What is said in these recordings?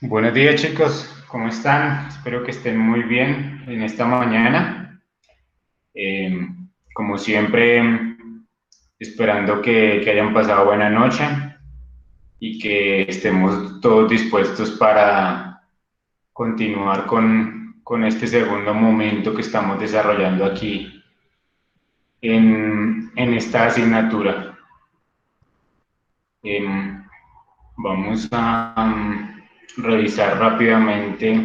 Buenos días chicos, ¿cómo están? Espero que estén muy bien en esta mañana. Eh, Como siempre, esperando que hayan pasado buena noche y que estemos todos dispuestos para continuar con este segundo momento que estamos desarrollando aquí en esta asignatura. Em, Vamos a revisar rápidamente.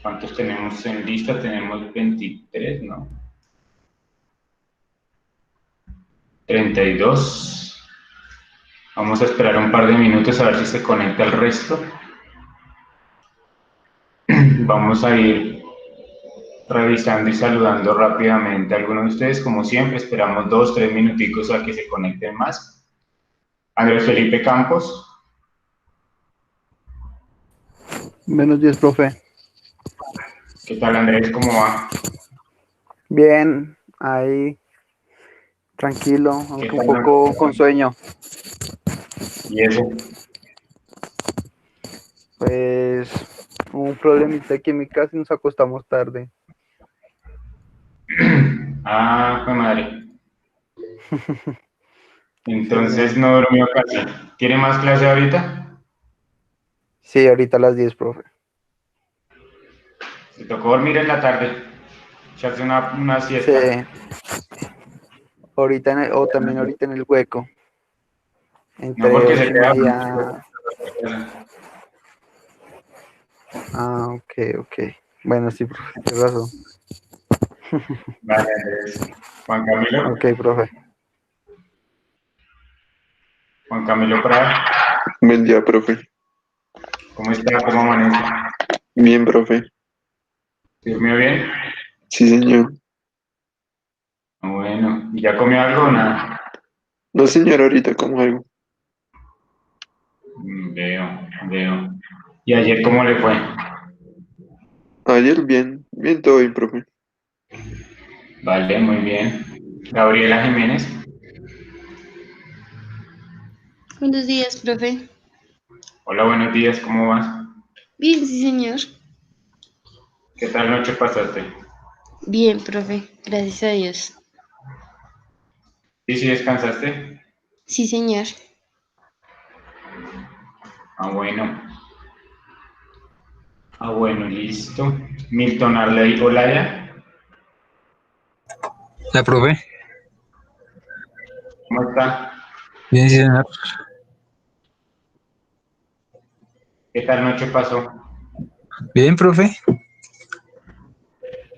¿Cuántos tenemos en lista? Tenemos 23, ¿no? 32. Vamos a esperar un par de minutos a ver si se conecta el resto. Vamos a ir revisando y saludando rápidamente a algunos de ustedes. Como siempre, esperamos 2, 3 minuticos a que se conecten más. Andrés Felipe Campos. Buenos días, profe. ¿Qué tal, Andrés? ¿Cómo va? Bien, ahí, tranquilo, ¿Qué aunque un tal? poco con sueño. ¿Y eso? Pues hubo un problemita aquí en mi casa y nos acostamos tarde. Ah, fue madre. Sí, Entonces señor. no durmió casi. ¿Tiene más clase ahorita? Sí, ahorita a las 10, profe. Se tocó dormir en la tarde. Echarse una Sí, siesta. o también ahorita en el hueco, No entre porque se ocho y queda. media. Ah, ok. Bueno, sí, profe, tienes razón. Vale, Andrés. Juan Camilo. Ok, profe. Juan Camilo Prada. Buen día, profe. ¿Cómo está? ¿Cómo amanece? Bien, profe. ¿Se durmió bien? Sí, señor. Bueno. ¿Y ya comió algo o nada? No, señor, ahorita como algo. Veo. ¿Y ayer cómo le fue? Ayer bien, bien todo bien, profe. Vale, muy bien. Gabriela Jiménez. Buenos días, profe. Hola, buenos días, ¿cómo vas? Bien, sí, señor. ¿Qué tal noche pasaste? Bien, profe. Gracias a Dios. ¿Sí, sí descansaste? Sí, señor. Ah, bueno. Ah, bueno, listo. Milton Arley Olaya. La profe. ¿Cómo está? Bien, sí, señor. ¿Qué tal noche pasó? Bien, profe.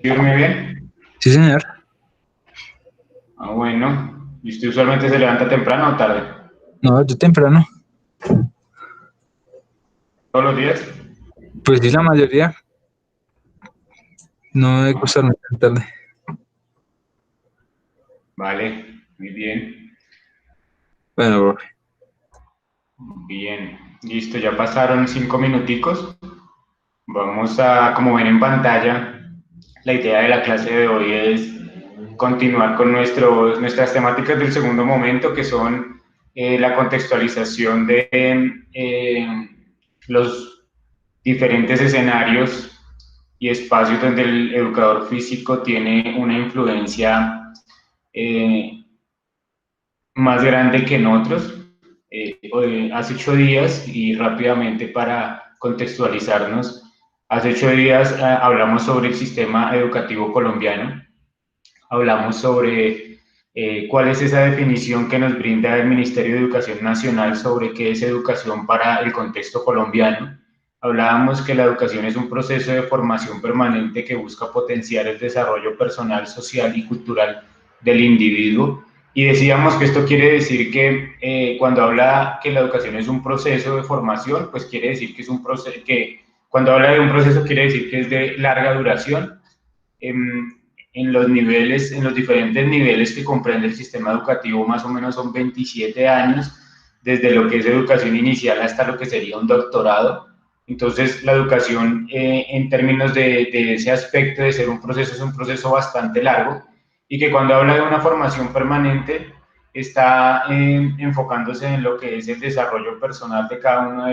¿Sí durmió bien? Sí, señor. Ah, bueno. ¿Y usted usualmente se levanta temprano o tarde? No, yo temprano. ¿Todos los días? Pues sí, la mayoría. No me gusta dormir tan tarde. Vale, muy bien. Bueno, profe. Bien, listo, ya pasaron 5 minuticos. Vamos a, como ven en pantalla, la idea de la clase de hoy es continuar con nuestras temáticas del segundo momento, que son la contextualización de los diferentes escenarios y espacios donde el educador físico tiene una influencia eh, más grande que en otros. Hace 8 días, y rápidamente para contextualizarnos, hace 8 días hablamos sobre el sistema educativo colombiano, hablamos sobre cuál es esa definición que nos brinda el Ministerio de Educación Nacional sobre qué es educación para el contexto colombiano. Hablábamos que la educación es un proceso de formación permanente que busca potenciar el desarrollo personal, social y cultural del individuo. Y decíamos que esto quiere decir que cuando habla que la educación es un proceso de formación, pues quiere decir que es un proceso, que cuando habla de un proceso quiere decir que es de larga duración. En los niveles, en los diferentes niveles que comprende el sistema educativo, más o menos son 27 años, desde lo que es educación inicial hasta lo que sería un doctorado. Entonces, la educación en términos de ese aspecto de ser un proceso, es un proceso bastante largo, y que cuando habla de una formación permanente, está enfocándose en lo que es el desarrollo personal de cada uno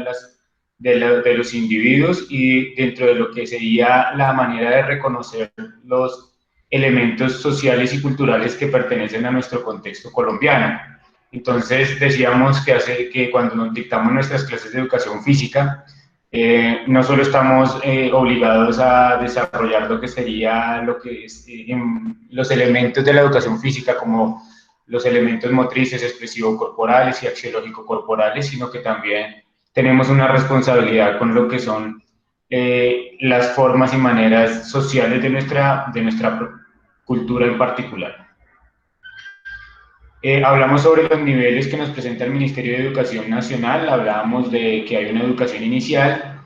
de los individuos y dentro de lo que sería la manera de reconocer los elementos sociales y culturales que pertenecen a nuestro contexto colombiano. Entonces decíamos que cuando nos dictamos nuestras clases de educación física, no solo estamos obligados a desarrollar lo que sería los elementos de la educación física, como los elementos motrices, expresivo-corporales y axiológico-corporales, sino que también tenemos una responsabilidad con lo que son las formas y maneras sociales de nuestra cultura en particular. Hablamos sobre los niveles que nos presenta el Ministerio de Educación Nacional, hablábamos de que hay una educación inicial,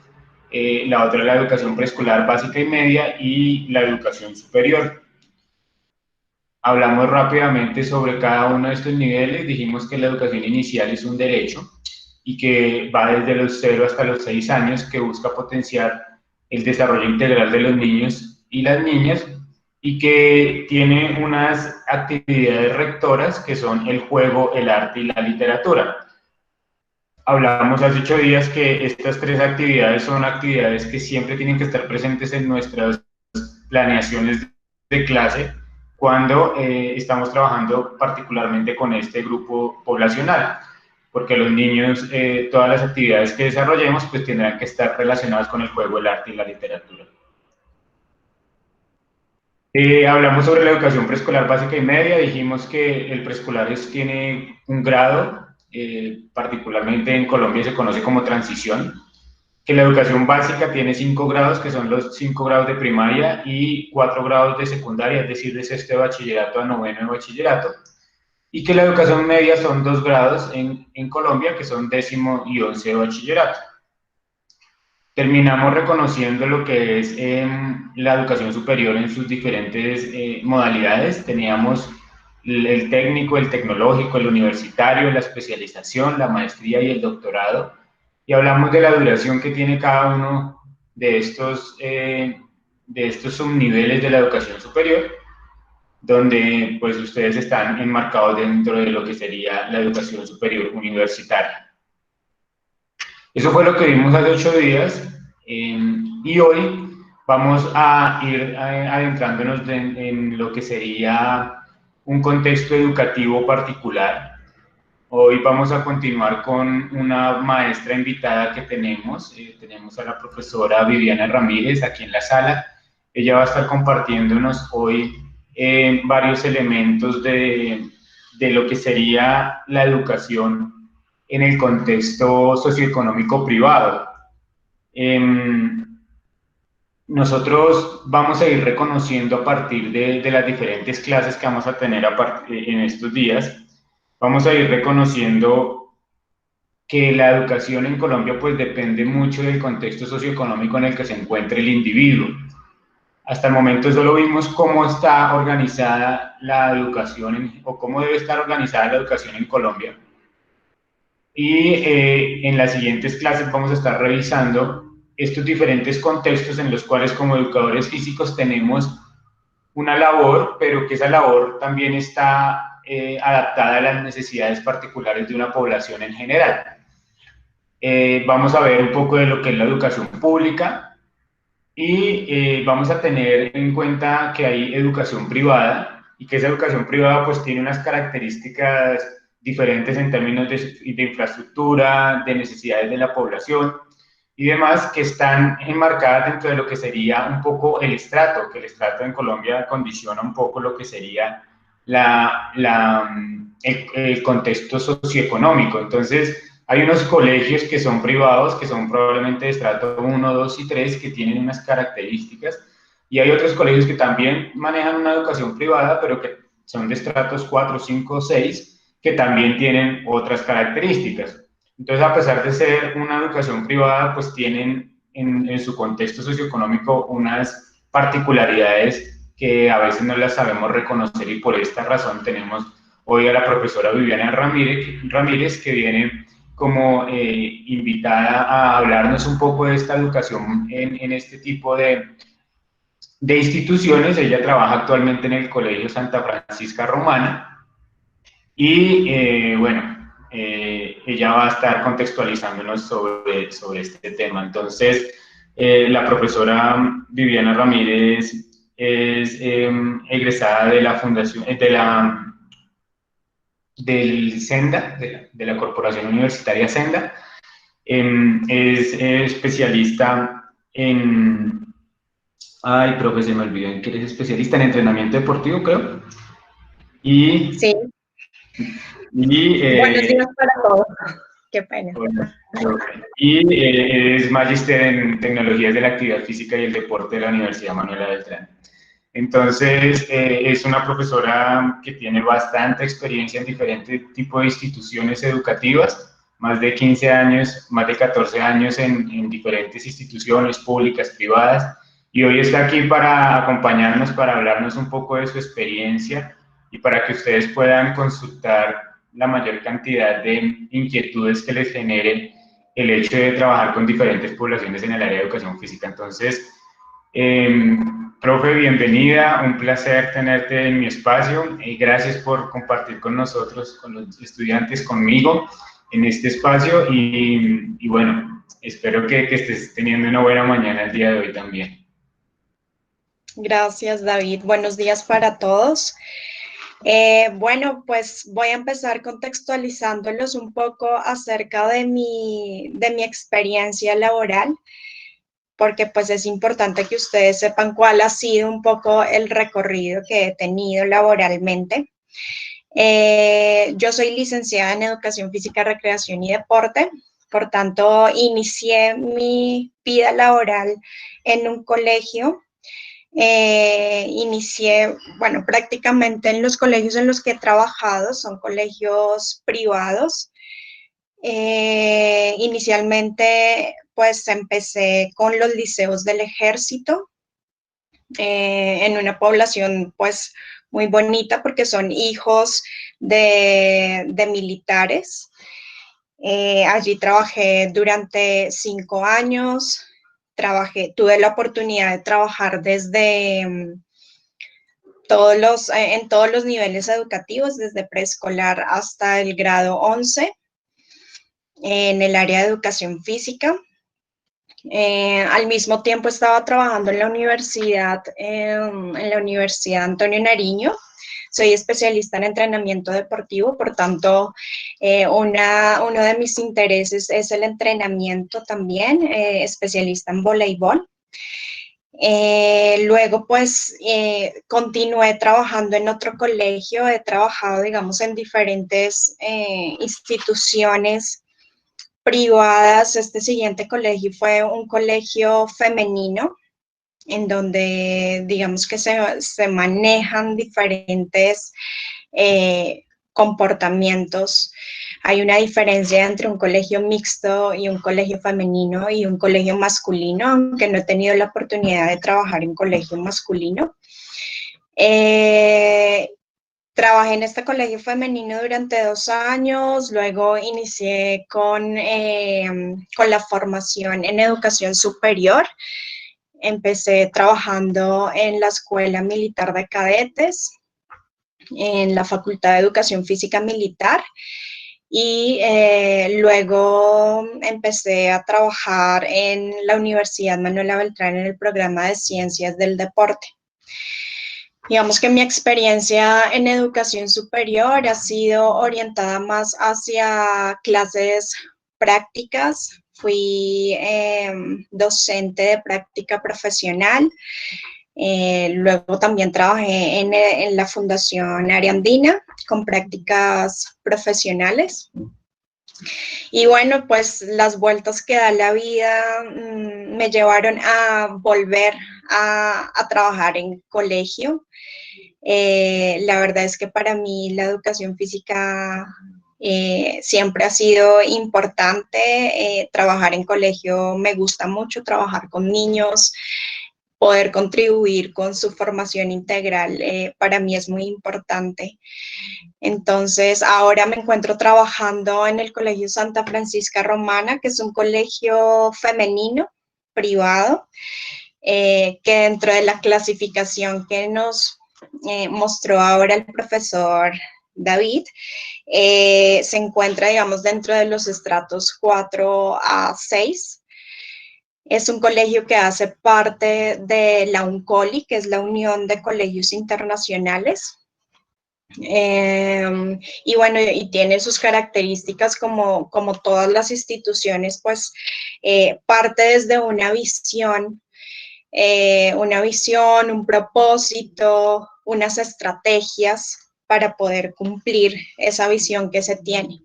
la otra es la educación preescolar básica y media y la educación superior. Hablamos rápidamente sobre cada uno de estos niveles, dijimos que la educación inicial es un derecho y que va desde los 0 hasta los 6 años, que busca potenciar el desarrollo integral de los niños y las niñas, y que tiene unas actividades rectoras que son el juego, el arte y la literatura. Hablamos hace 8 días que estas 3 actividades son actividades que siempre tienen que estar presentes en nuestras planeaciones de clase cuando estamos trabajando particularmente con este grupo poblacional, porque los niños, todas las actividades que desarrollemos pues tendrán que estar relacionadas con el juego, el arte y la literatura. Hablamos sobre la educación preescolar básica y media, dijimos que el preescolar tiene un grado, particularmente en Colombia se conoce como transición, que la educación básica tiene 5 grados, que son los 5 grados de primaria, y 4 grados de secundaria, es decir, de sexto de bachillerato a noveno de bachillerato, y que la educación media son 2 grados en Colombia, que son 10º y 11 de bachillerato. Terminamos reconociendo lo que es la educación superior en sus diferentes modalidades. Teníamos el técnico, el tecnológico, el universitario, la especialización, la maestría y el doctorado. Y hablamos de la duración que tiene cada uno de estos subniveles de la educación superior, donde pues ustedes están enmarcados dentro de lo que sería la educación superior universitaria. Eso fue lo que vimos hace 8 días y hoy vamos a ir adentrándonos en lo que sería un contexto educativo particular. Hoy vamos a continuar con una maestra invitada que tenemos. Tenemos a la profesora Viviana Ramírez aquí en la sala. Ella va a estar compartiéndonos hoy varios elementos de lo que sería la educación en el contexto socioeconómico privado. Nosotros vamos a ir reconociendo a partir de las diferentes clases que vamos a tener en estos días, vamos a ir reconociendo que la educación en Colombia pues depende mucho del contexto socioeconómico en el que se encuentre el individuo. Hasta el momento solo vimos cómo está organizada la educación o cómo debe estar organizada la educación en Colombia. Y en las siguientes clases vamos a estar revisando estos diferentes contextos en los cuales como educadores físicos tenemos una labor, pero que esa labor también está adaptada a las necesidades particulares de una población en general. Vamos a ver un poco de lo que es la educación pública y vamos a tener en cuenta que hay educación privada y que esa educación privada pues tiene unas características diferentes en términos de infraestructura, de necesidades de la población y demás, que están enmarcadas dentro de lo que sería un poco el estrato, que el estrato en Colombia condiciona un poco lo que sería el contexto socioeconómico. Entonces, hay unos colegios que son privados, que son probablemente de estrato 1, 2 y 3, que tienen unas características, y hay otros colegios que también manejan una educación privada, pero que son de estratos 4, 5, 6, que también tienen otras características. Entonces, a pesar de ser una educación privada, pues tienen en su contexto socioeconómico unas particularidades que a veces no las sabemos reconocer y por esta razón tenemos hoy a la profesora Viviana Ramírez que viene como invitada a hablarnos un poco de esta educación en este tipo de instituciones. Ella trabaja actualmente en el Colegio Santa Francisca Romana y bueno, ella va a estar contextualizándonos sobre este tema. Entonces, la profesora Viviana Ramírez es egresada de la Fundación, del SENDA, de la Corporación Universitaria SENDA. Es especialista en... Ay, profe, se me olvidó en que eres especialista en entrenamiento deportivo, creo. Y... Sí. Buenos días para todos. Qué pena. Y es magíster en tecnologías de la actividad física y el deporte de la Universidad Manuela Beltrán. Entonces, es una profesora que tiene bastante experiencia en diferentes tipos de instituciones educativas, más de 15 años, más de 14 años en diferentes instituciones públicas, privadas, y hoy está aquí para acompañarnos, para hablarnos un poco de su experiencia y para que ustedes puedan consultar la mayor cantidad de inquietudes que les genere el hecho de trabajar con diferentes poblaciones en el área de educación física. Entonces, profe, bienvenida, un placer tenerte en mi espacio y gracias por compartir con nosotros, con los estudiantes, conmigo en este espacio y bueno, espero que estés teniendo una buena mañana el día de hoy también. Gracias, David. Buenos días para todos. Bueno, pues voy a empezar contextualizándolos un poco acerca de mi experiencia laboral, porque pues es importante que ustedes sepan cuál ha sido un poco el recorrido que he tenido laboralmente. Yo soy licenciada en Educación Física, Recreación y Deporte, por tanto, inicié mi vida laboral en un colegio. Inicié, bueno, prácticamente en los colegios en los que he trabajado, son colegios privados. Inicialmente, pues empecé con los liceos del ejército, en una población pues muy bonita porque son hijos de militares. Allí trabajé durante 5 años, tuve la oportunidad de trabajar desde en todos los niveles educativos, desde preescolar hasta el grado 11, en el área de educación física. Al mismo tiempo estaba trabajando en la universidad Antonio Nariño. Soy especialista en entrenamiento deportivo, por tanto, uno de mis intereses es el entrenamiento también, especialista en voleibol. Luego, pues, continué trabajando en otro colegio, he trabajado, digamos, en diferentes instituciones privadas. Este siguiente colegio fue un colegio femenino, en donde digamos que se manejan diferentes comportamientos. Hay una diferencia entre un colegio mixto y un colegio femenino y un colegio masculino, aunque no he tenido la oportunidad de trabajar en colegio masculino. Trabajé en este colegio femenino durante 2 años, luego inicié con la formación en educación superior. Empecé trabajando en la Escuela Militar de Cadetes, en la Facultad de Educación Física Militar, y luego empecé a trabajar en la Universidad Manuela Beltrán en el programa de Ciencias del Deporte. Digamos que mi experiencia en educación superior ha sido orientada más hacia clases prácticas. Fui docente de práctica profesional. Luego también trabajé en la Fundación Ariandina con prácticas profesionales. Y bueno, pues las vueltas que da la vida me llevaron a volver a trabajar en colegio. La verdad es que para mí la educación física siempre ha sido importante. Trabajar en colegio me gusta mucho, trabajar con niños, poder contribuir con su formación integral, para mí es muy importante. Entonces, ahora me encuentro trabajando en el Colegio Santa Francisca Romana, que es un colegio femenino privado, que dentro de la clasificación que nos mostró ahora el profesor David. Se encuentra, digamos, dentro de los estratos 4 a 6. Es un colegio que hace parte de la UNCOLI, que es la Unión de Colegios Internacionales. Y bueno, y tiene sus características como todas las instituciones, pues parte desde una visión, un propósito, unas estrategias para poder cumplir esa visión que se tiene.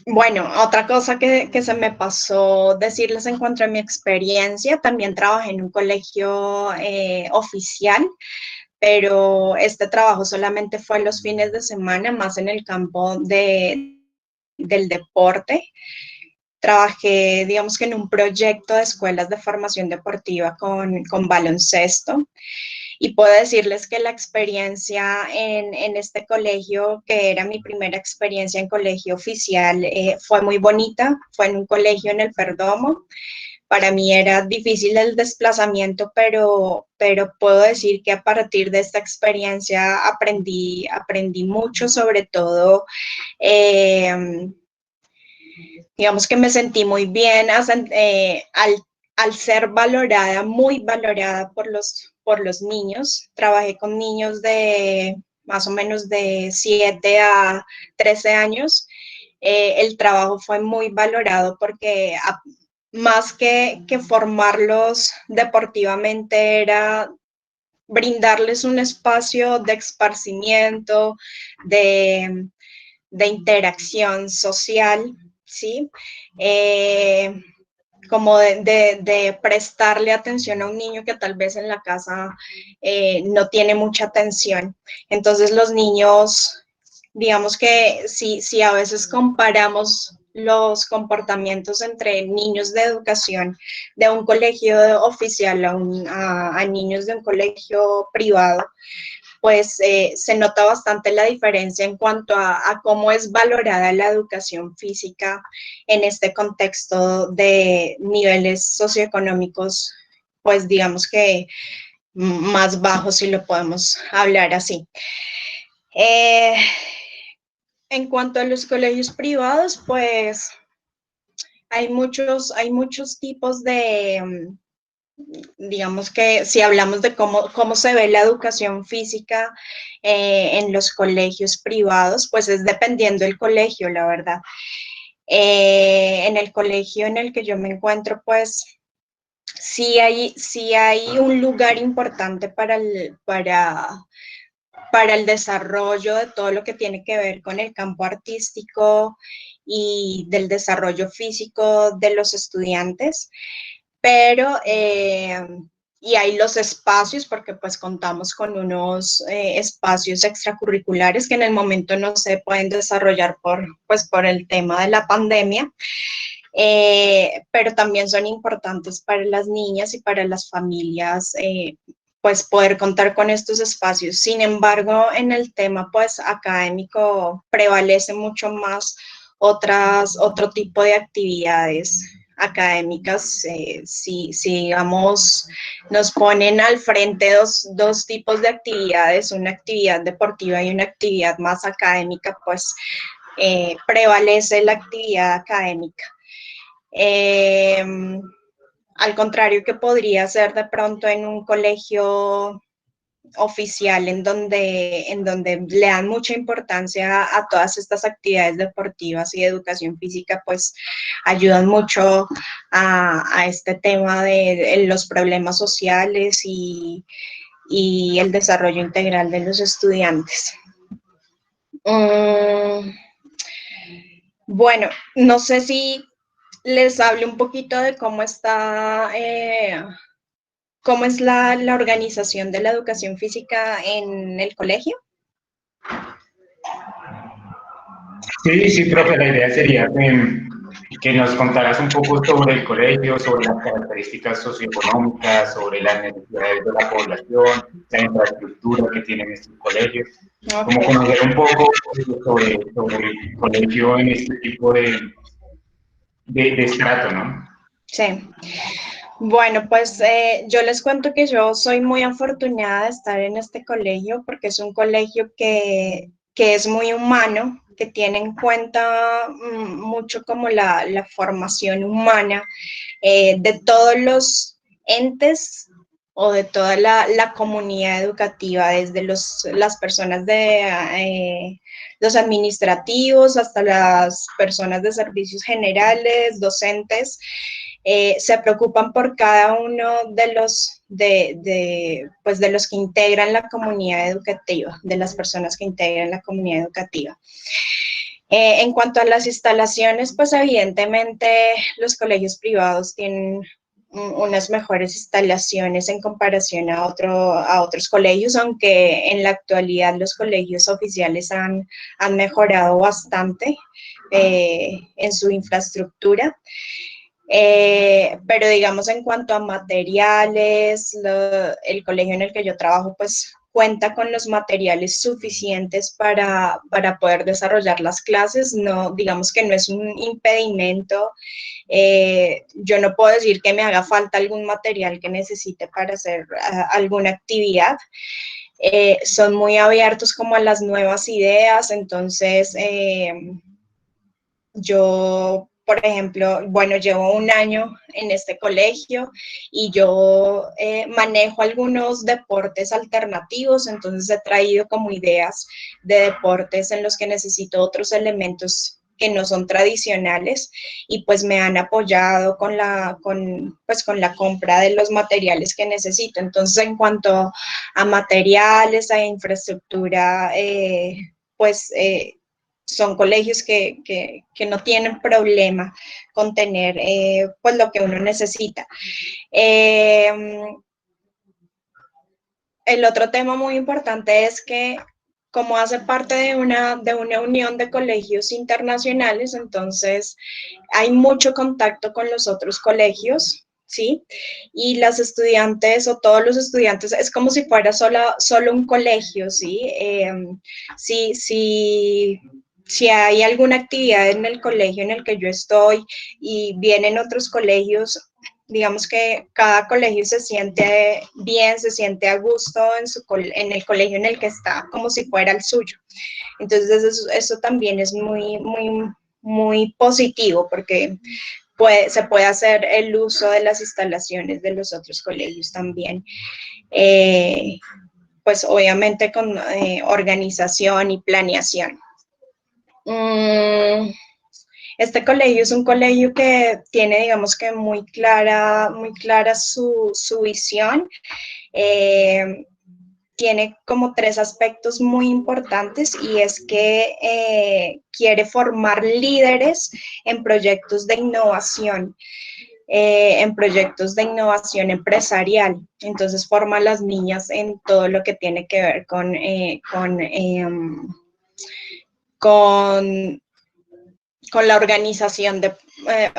Bueno, otra cosa que se me pasó decirles en cuanto a mi experiencia, también trabajé en un colegio oficial, pero este trabajo solamente fue los fines de semana, más en el campo del deporte. Trabajé, digamos que en un proyecto de escuelas de formación deportiva con baloncesto. Y puedo decirles que la experiencia en este colegio, que era mi primera experiencia en colegio oficial, fue muy bonita. Fue en un colegio en el Perdomo. Para mí era difícil el desplazamiento, pero puedo decir que a partir de esta experiencia aprendí mucho, sobre todo, digamos que me sentí muy bien al ser valorada, muy valorada por los niños. Trabajé con niños de más o menos de 7 a 13 años. El trabajo fue muy valorado porque más que formarlos deportivamente, era brindarles un espacio de esparcimiento, de interacción social, ¿sí? Como de prestarle atención a un niño que tal vez en la casa no tiene mucha atención. Entonces los niños, digamos que si a veces comparamos los comportamientos entre niños de educación de un colegio oficial a niños de un colegio privado, pues se nota bastante la diferencia en cuanto a cómo es valorada la educación física en este contexto de niveles socioeconómicos, pues digamos que más bajos, si lo podemos hablar así. En cuanto a los colegios privados, pues hay muchos tipos de, digamos que si hablamos de cómo se ve la educación física en los colegios privados, pues es dependiendo del colegio, la verdad. En el colegio en el que yo me encuentro, pues sí hay un lugar importante para el desarrollo de todo lo que tiene que ver con el campo artístico y del desarrollo físico de los estudiantes, pero y hay los espacios, porque pues contamos con unos espacios extracurriculares que en el momento no se pueden desarrollar por el tema de la pandemia, pero también son importantes para las niñas y para las familias, pues poder contar con estos espacios. Sin embargo, en el tema pues académico prevalece mucho más otro tipo de actividades académicas. Si digamos nos ponen al frente dos tipos de actividades, una actividad deportiva y una actividad más académica, pues prevalece la actividad académica. Al contrario que podría ser de pronto en un colegio oficial en donde le dan mucha importancia a todas estas actividades deportivas y de educación física, pues ayudan mucho a este tema de los problemas sociales y el desarrollo integral de los estudiantes. Bueno, no sé si les hable un poquito de cómo está, cómo es la organización de la educación física en el colegio. Sí, profe, la idea sería que nos contaras un poco sobre el colegio, sobre las características socioeconómicas, sobre las necesidades de la población, la infraestructura que tienen estos colegios, Okay. como conocer un poco sobre el colegio en este tipo de estrato, ¿no? Sí. Bueno, pues yo les cuento que yo soy muy afortunada de estar en este colegio porque es un colegio que es muy humano, que tiene en cuenta mucho como la formación humana de todos los entes o de toda la comunidad educativa, desde las personas de los administrativos hasta las personas de servicios generales, docentes. Se preocupan por cada uno pues de los que integran la comunidad educativa, de las personas que integran la comunidad educativa. En cuanto a las instalaciones, pues evidentemente los colegios privados tienen unas mejores instalaciones en comparación a otros colegios, aunque en la actualidad los colegios oficiales han mejorado bastante en su infraestructura. Pero digamos en cuanto a materiales, el colegio en el que yo trabajo pues cuenta con los materiales suficientes para poder desarrollar las clases, no, digamos que no es un impedimento. Yo no puedo decir que me haga falta algún material que necesite para hacer alguna actividad. Son muy abiertos como a las nuevas ideas, entonces yo, por ejemplo, bueno, llevo un año en este colegio y yo manejo algunos deportes alternativos, entonces he traído como ideas de deportes en los que necesito otros elementos que no son tradicionales y pues me han apoyado con la compra de los materiales que necesito. Entonces, en cuanto a materiales, a infraestructura, son colegios que no tienen problema con tener pues lo que uno necesita. El otro tema muy importante es que como hace parte de una unión de colegios internacionales, entonces hay mucho contacto con los otros colegios, ¿sí? Y las estudiantes o todos los estudiantes, es como si fuera solo un colegio, ¿sí? Si hay alguna actividad en el colegio en el que yo estoy y vienen otros colegios, digamos que cada colegio se siente bien, se siente a gusto en el colegio en el que está, como si fuera el suyo. Entonces eso también es muy positivo porque se puede hacer el uso de las instalaciones de los otros colegios también. Pues obviamente con organización y planeación. Este colegio es un colegio que tiene, digamos que muy clara su visión. Tiene como 3 aspectos muy importantes y es que quiere formar líderes en proyectos de innovación. En proyectos de innovación empresarial. Entonces forma a las niñas en todo lo que tiene que ver con la organización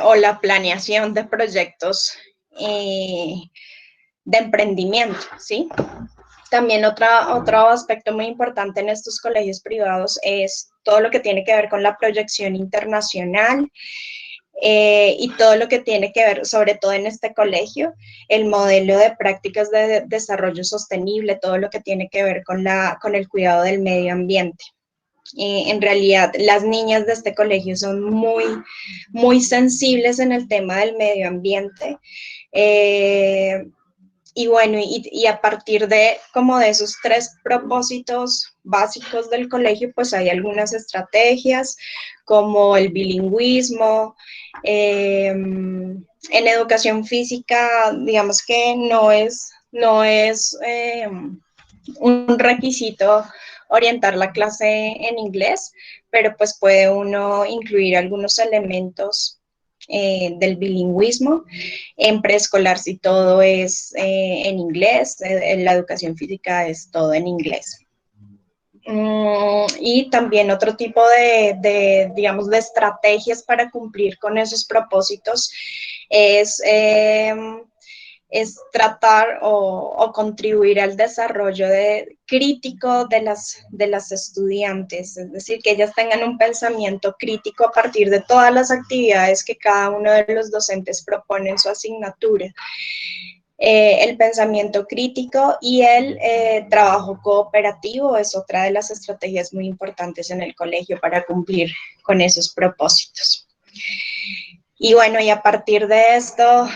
o la planeación de proyectos de emprendimiento, ¿sí? También otro aspecto muy importante en estos colegios privados es todo lo que tiene que ver con la proyección internacional y todo lo que tiene que ver, sobre todo en este colegio, el modelo de prácticas de desarrollo sostenible, todo lo que tiene que ver con el cuidado del medio ambiente. En realidad, las niñas de este colegio son muy sensibles en el tema del medio ambiente. Y bueno, y a partir de como de esos 3 propósitos básicos del colegio, pues hay algunas estrategias como el bilingüismo. En educación física, digamos que no es un requisito orientar la clase en inglés, pero pues puede uno incluir algunos elementos del bilingüismo. En preescolar sí todo es en inglés, la educación física es todo en inglés. Y también otro tipo digamos, de estrategias para cumplir con esos propósitos es es tratar o contribuir al desarrollo crítico de las estudiantes, es decir, que ellas tengan un pensamiento crítico a partir de todas las actividades que cada uno de los docentes propone en su asignatura. El pensamiento crítico y el trabajo cooperativo es otra de las estrategias muy importantes en el colegio para cumplir con esos propósitos. Y bueno, y a partir de esto,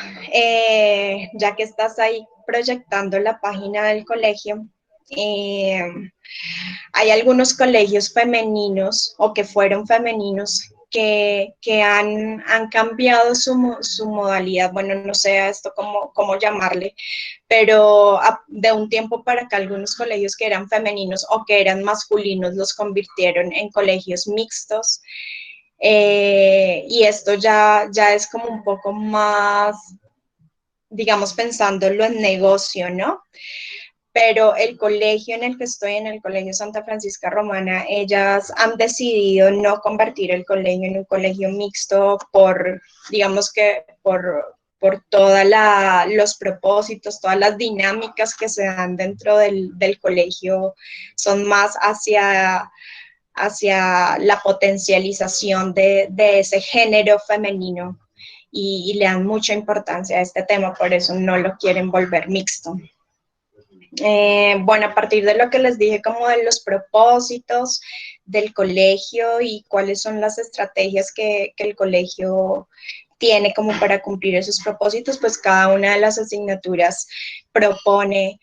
ya que estás ahí proyectando la página del colegio, hay algunos colegios femeninos o que fueron femeninos que han cambiado su modalidad, bueno, no sé esto cómo llamarle, pero de un tiempo para acá algunos colegios que eran femeninos o que eran masculinos los convirtieron en colegios mixtos. Y esto ya es como un poco más, digamos, pensándolo en negocio, ¿no? Pero el colegio en el que estoy, en el Colegio Santa Francisca Romana, ellas han decidido no convertir el colegio en un colegio mixto digamos que por todos los propósitos, todas las dinámicas que se dan dentro del colegio, son más hacia la potencialización de ese género femenino y le dan mucha importancia a este tema, por eso no lo quieren volver mixto. Bueno, a partir de lo que les dije como de los propósitos del colegio y cuáles son las estrategias que el colegio tiene como para cumplir esos propósitos, pues cada una de las asignaturas propone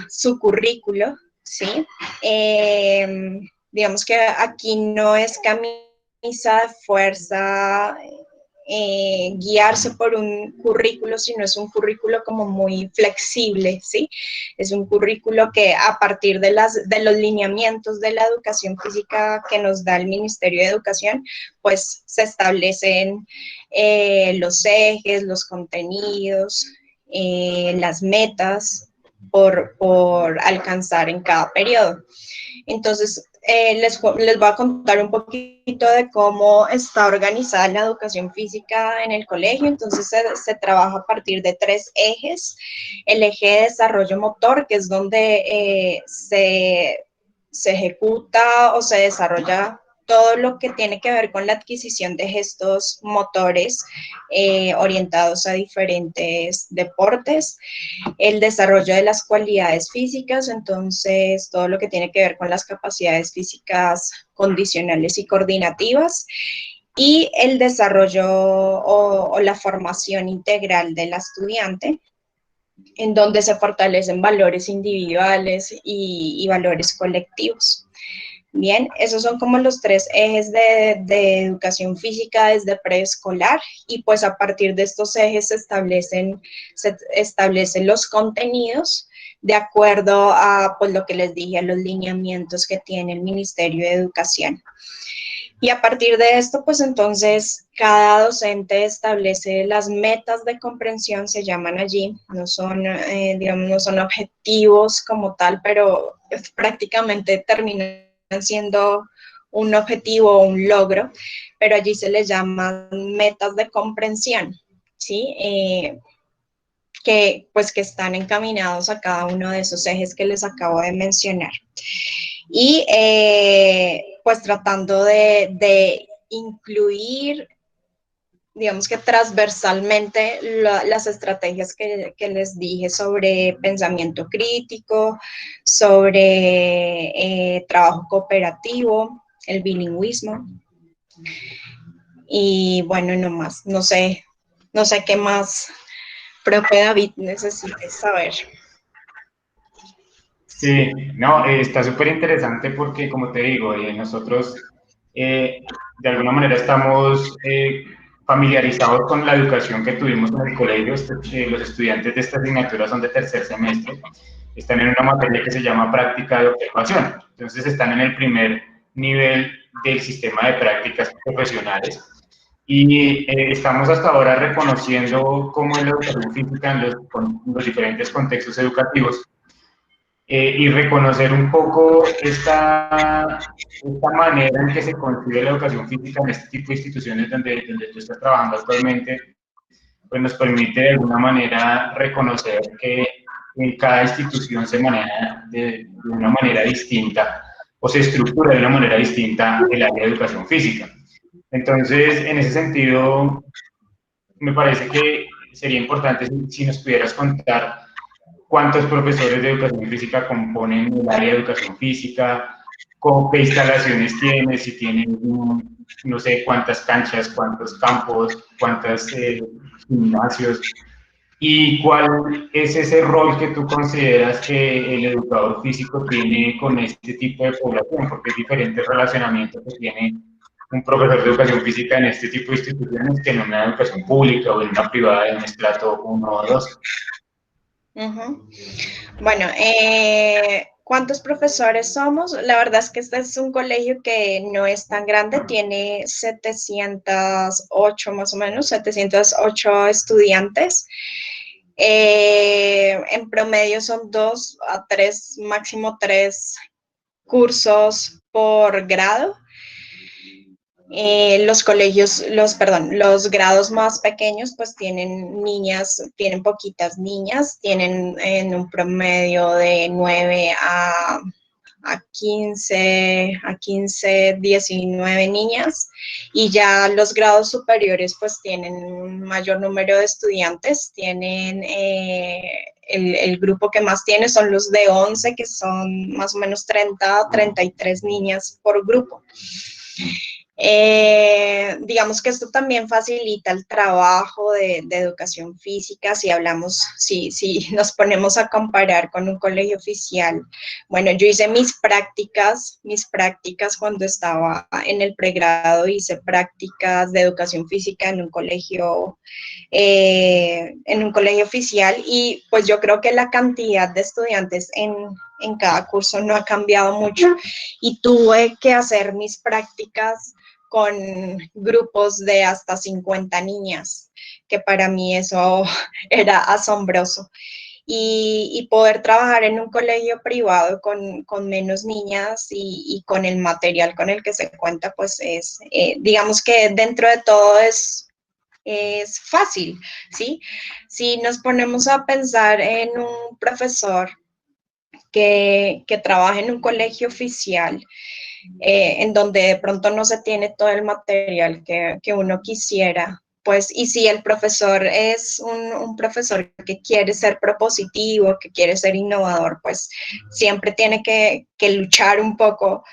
su currículo, ¿sí? Digamos que aquí no es camisa de fuerza guiarse por un currículo, sino es un currículo como muy flexible, ¿sí? Es un currículo que a partir de los lineamientos de la educación física que nos da el Ministerio de Educación, pues se establecen los ejes, los contenidos, las metas por alcanzar en cada periodo. Entonces, les voy a contar un poquito de cómo está organizada la educación física en el colegio. Entonces, se trabaja a partir de 3 ejes. El eje de desarrollo motor, que es donde se ejecuta o se desarrolla todo lo que tiene que ver con la adquisición de gestos motores orientados a diferentes deportes, el desarrollo de las cualidades físicas, entonces todo lo que tiene que ver con las capacidades físicas condicionales y coordinativas, y el desarrollo o la formación integral del estudiante, en donde se fortalecen valores individuales y valores colectivos. Bien, esos son como los 3 ejes de educación física desde preescolar, y pues a partir de estos ejes se establecen los contenidos de acuerdo a pues lo que les dije, a los lineamientos que tiene el Ministerio de Educación. Y a partir de esto, pues entonces cada docente establece las metas de comprensión, se llaman allí, no son, digamos, no son objetivos como tal, pero prácticamente terminan siendo un objetivo o un logro, pero allí se les llama metas de comprensión, ¿sí? Que están encaminados a cada uno de esos ejes que les acabo de mencionar. Y pues tratando de incluir, digamos que transversalmente, las estrategias que les dije sobre pensamiento crítico, sobre trabajo cooperativo, el bilingüismo. Y bueno, no más, no sé qué más, profe David, necesites saber. Sí, no, está súper interesante porque, como te digo, nosotros de alguna manera estamos familiarizados con la educación que tuvimos en el colegio. Los estudiantes de esta asignatura son de 3er semestre, están en una materia que se llama práctica de observación. Entonces están en el primer nivel del sistema de prácticas profesionales. Y estamos hasta ahora reconociendo cómo es la educación física en los diferentes contextos educativos. Y reconocer un poco esta manera en que se concibe la educación física en este tipo de instituciones donde tú estás trabajando actualmente, pues nos permite de alguna manera reconocer que en cada institución se maneja de una manera distinta o se estructura de una manera distinta el área de educación física. Entonces, en ese sentido, me parece que sería importante si nos pudieras contar cuántos profesores de educación física componen el área de educación física, qué instalaciones tiene, si tienen, no sé, cuántas canchas, cuántos campos, cuántos gimnasios, y cuál es ese rol que tú consideras que el educador físico tiene con este tipo de población, porque hay diferentes relacionamientos que tiene un profesor de educación física en este tipo de instituciones que en una educación pública o en una privada en un estrato 1 o 2. Bueno, ¿cuántos profesores somos? La verdad es que este es un colegio que no es tan grande, tiene 708 más o menos, 708 estudiantes. En promedio son 2 a 3, máximo 3 cursos por grado. Los grados más pequeños pues tienen poquitas niñas, tienen en un promedio de 9 a 15, 19 niñas, y ya los grados superiores pues tienen un mayor número de estudiantes, tienen el grupo que más tiene son los de 11, que son más o menos 30 a 33 niñas por grupo. Digamos que esto también facilita el trabajo de educación física. Si nos ponemos a comparar con un colegio oficial, bueno, yo hice mis prácticas cuando estaba en el pregrado, hice prácticas de educación física en un colegio oficial, y pues yo creo que la cantidad de estudiantes en cada curso no ha cambiado mucho, y tuve que hacer mis prácticas con grupos de hasta 50 niñas, que para mí eso era asombroso. Y poder trabajar en un colegio privado con menos niñas y con el material con el que se cuenta, pues es, digamos que dentro de todo es fácil, ¿sí? Si nos ponemos a pensar en un profesor que trabaja en un colegio oficial, en donde de pronto no se tiene todo el material que uno quisiera, pues, y si el profesor es un profesor que quiere ser propositivo, que quiere ser innovador, pues siempre tiene que luchar un poco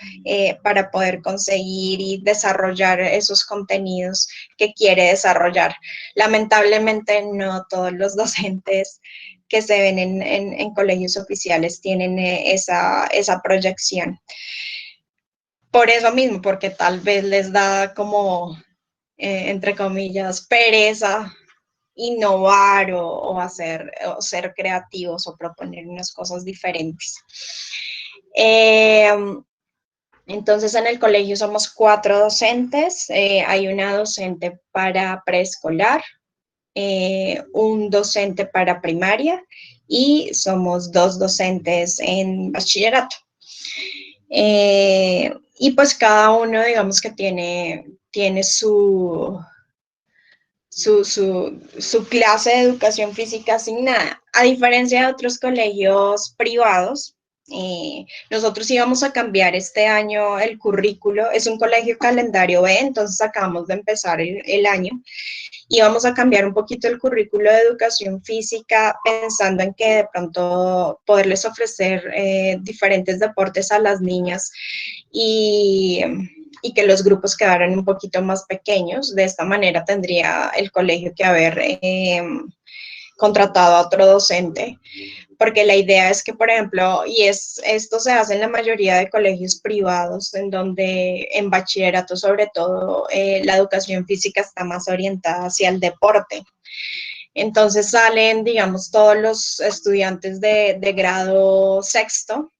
para poder conseguir y desarrollar esos contenidos que quiere desarrollar. Lamentablemente no todos los docentes que se ven en colegios oficiales tienen esa proyección. Por eso mismo, porque tal vez les da como, entre comillas, pereza innovar o ser creativos o proponer unas cosas diferentes. Entonces, en el colegio somos 4 docentes. Hay una docente para preescolar, un docente para primaria, y somos 2 docentes en bachillerato. Y pues cada uno, digamos que tiene su clase de educación física asignada. A diferencia de otros colegios privados, nosotros íbamos a cambiar este año el currículo. Es un colegio calendario B, entonces acabamos de empezar el año. Y vamos a cambiar un poquito el currículo de educación física, pensando en que de pronto poderles ofrecer diferentes deportes a las niñas y que los grupos quedaran un poquito más pequeños. De esta manera tendría el colegio que haber contratado a otro docente, porque la idea es que, por ejemplo, esto se hace en la mayoría de colegios privados, en donde en bachillerato sobre todo la educación física está más orientada hacia el deporte. Entonces salen, digamos, todos los estudiantes de grado sexto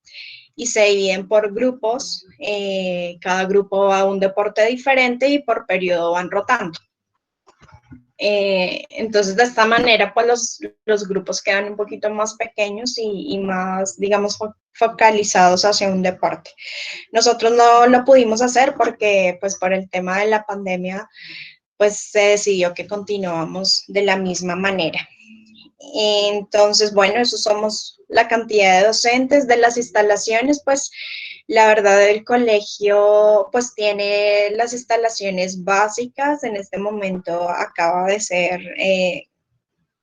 y se dividen por grupos. Cada grupo va a un deporte diferente y por periodo van rotando. Entonces, de esta manera, pues los grupos quedan un poquito más pequeños y más, digamos, focalizados hacia un deporte. Nosotros no lo pudimos hacer porque, pues, por el tema de la pandemia, pues se decidió que continuamos de la misma manera. Entonces, bueno, eso somos la cantidad de docentes. De las instalaciones, pues la verdad el colegio pues tiene las instalaciones básicas. En este momento acaba de ser,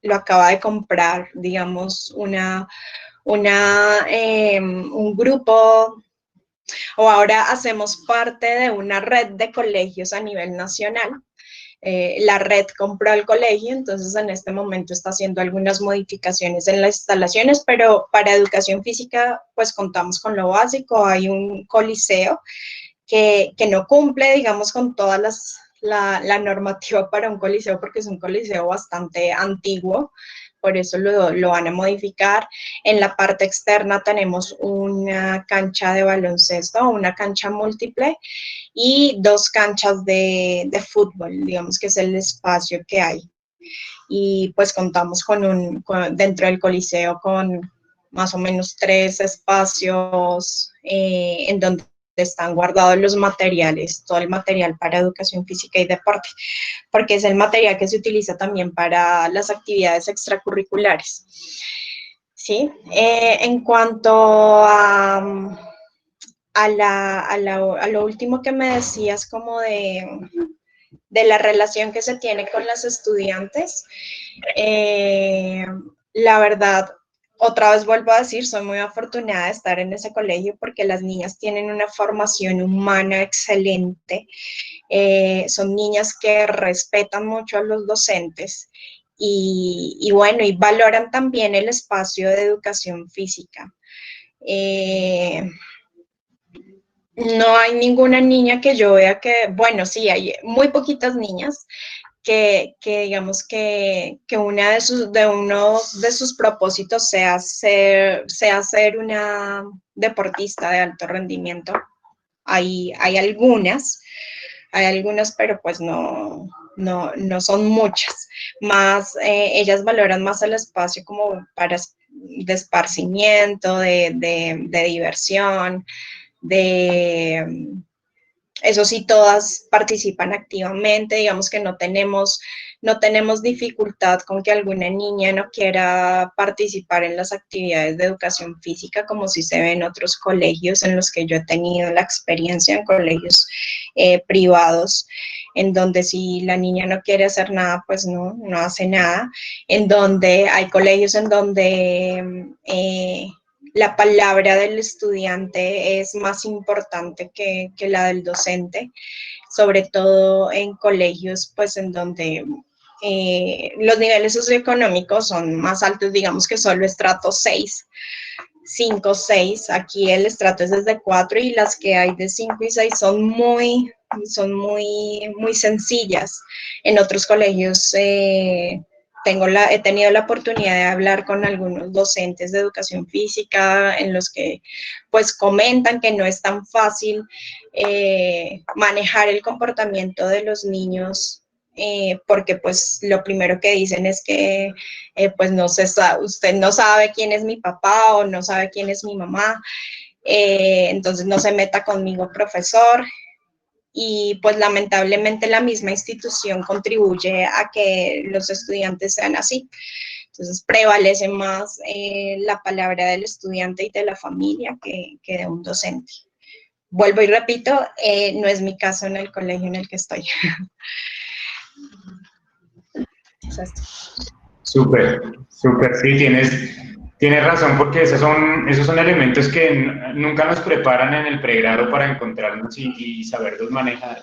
lo acaba de comprar, digamos, un grupo, o ahora hacemos parte de una red de colegios a nivel nacional. La red compró el colegio, entonces en este momento está haciendo algunas modificaciones en las instalaciones, pero para educación física pues contamos con lo básico. Hay un coliseo que no cumple, digamos, con todas la normativa para un coliseo, porque es un coliseo bastante antiguo, por eso lo van a modificar. En la parte externa tenemos una cancha de baloncesto, una cancha múltiple, y 2 canchas de fútbol, digamos que es el espacio que hay. Y pues contamos dentro del coliseo con más o menos 3 espacios en donde están guardados los materiales, todo el material para educación física y deporte, porque es el material que se utiliza también para las actividades extracurriculares. ¿Sí? En cuanto a lo último que me decías, como de la relación que se tiene con las estudiantes, la verdad, otra vez vuelvo a decir, soy muy afortunada de estar en ese colegio porque las niñas tienen una formación humana excelente. Son niñas que respetan mucho a los docentes y bueno, y valoran también el espacio de educación física. No hay ninguna niña que yo vea que, bueno, sí, hay muy poquitas niñas que digamos que uno de sus propósitos sea ser una deportista de alto rendimiento. Hay algunas, pero pues no son muchas. Más, ellas valoran más el espacio como de esparcimiento, de diversión, eso sí, todas participan activamente. Digamos que no tenemos dificultad con que alguna niña no quiera participar en las actividades de educación física, como si se ve en otros colegios en los que yo he tenido la experiencia, en colegios privados, en donde si la niña no quiere hacer nada, pues no hace nada. En donde hay colegios en donde la palabra del estudiante es más importante que la del docente, sobre todo en colegios pues en donde los niveles socioeconómicos son más altos, digamos que solo estrato 6, 5, 6, aquí el estrato es desde 4 y las que hay de 5 y 6 son muy sencillas. En otros colegios he tenido la oportunidad de hablar con algunos docentes de educación física en los que pues comentan que no es tan fácil manejar el comportamiento de los niños, porque pues lo primero que dicen es que pues usted no sabe quién es mi papá o no sabe quién es mi mamá, entonces no se meta conmigo, profesor. Y pues lamentablemente la misma institución contribuye a que los estudiantes sean así. Entonces prevalece más la palabra del estudiante y de la familia que de un docente. Vuelvo y repito, no es mi caso en el colegio en el que estoy. Súper, súper, sí, tienes razón, porque esos son elementos que nunca nos preparan en el pregrado para encontrarnos y saberlos manejar.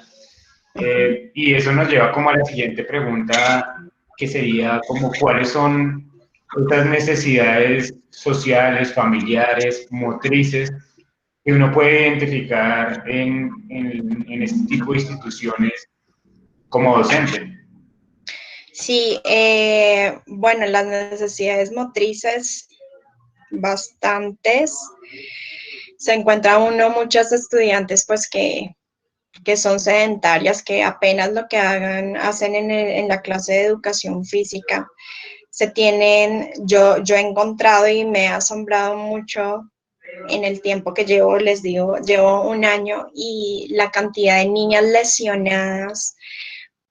Y eso nos lleva como a la siguiente pregunta, que sería como cuáles son estas necesidades sociales, familiares, motrices, que uno puede identificar en este tipo de instituciones como docente. Sí, bueno, las necesidades motrices, bastantes. Se encuentra muchos estudiantes pues que son sedentarias, que apenas lo que hacen en la clase de educación física. Yo he encontrado y me he asombrado mucho en el tiempo que llevo, les digo, llevo 1 año, y la cantidad de niñas lesionadas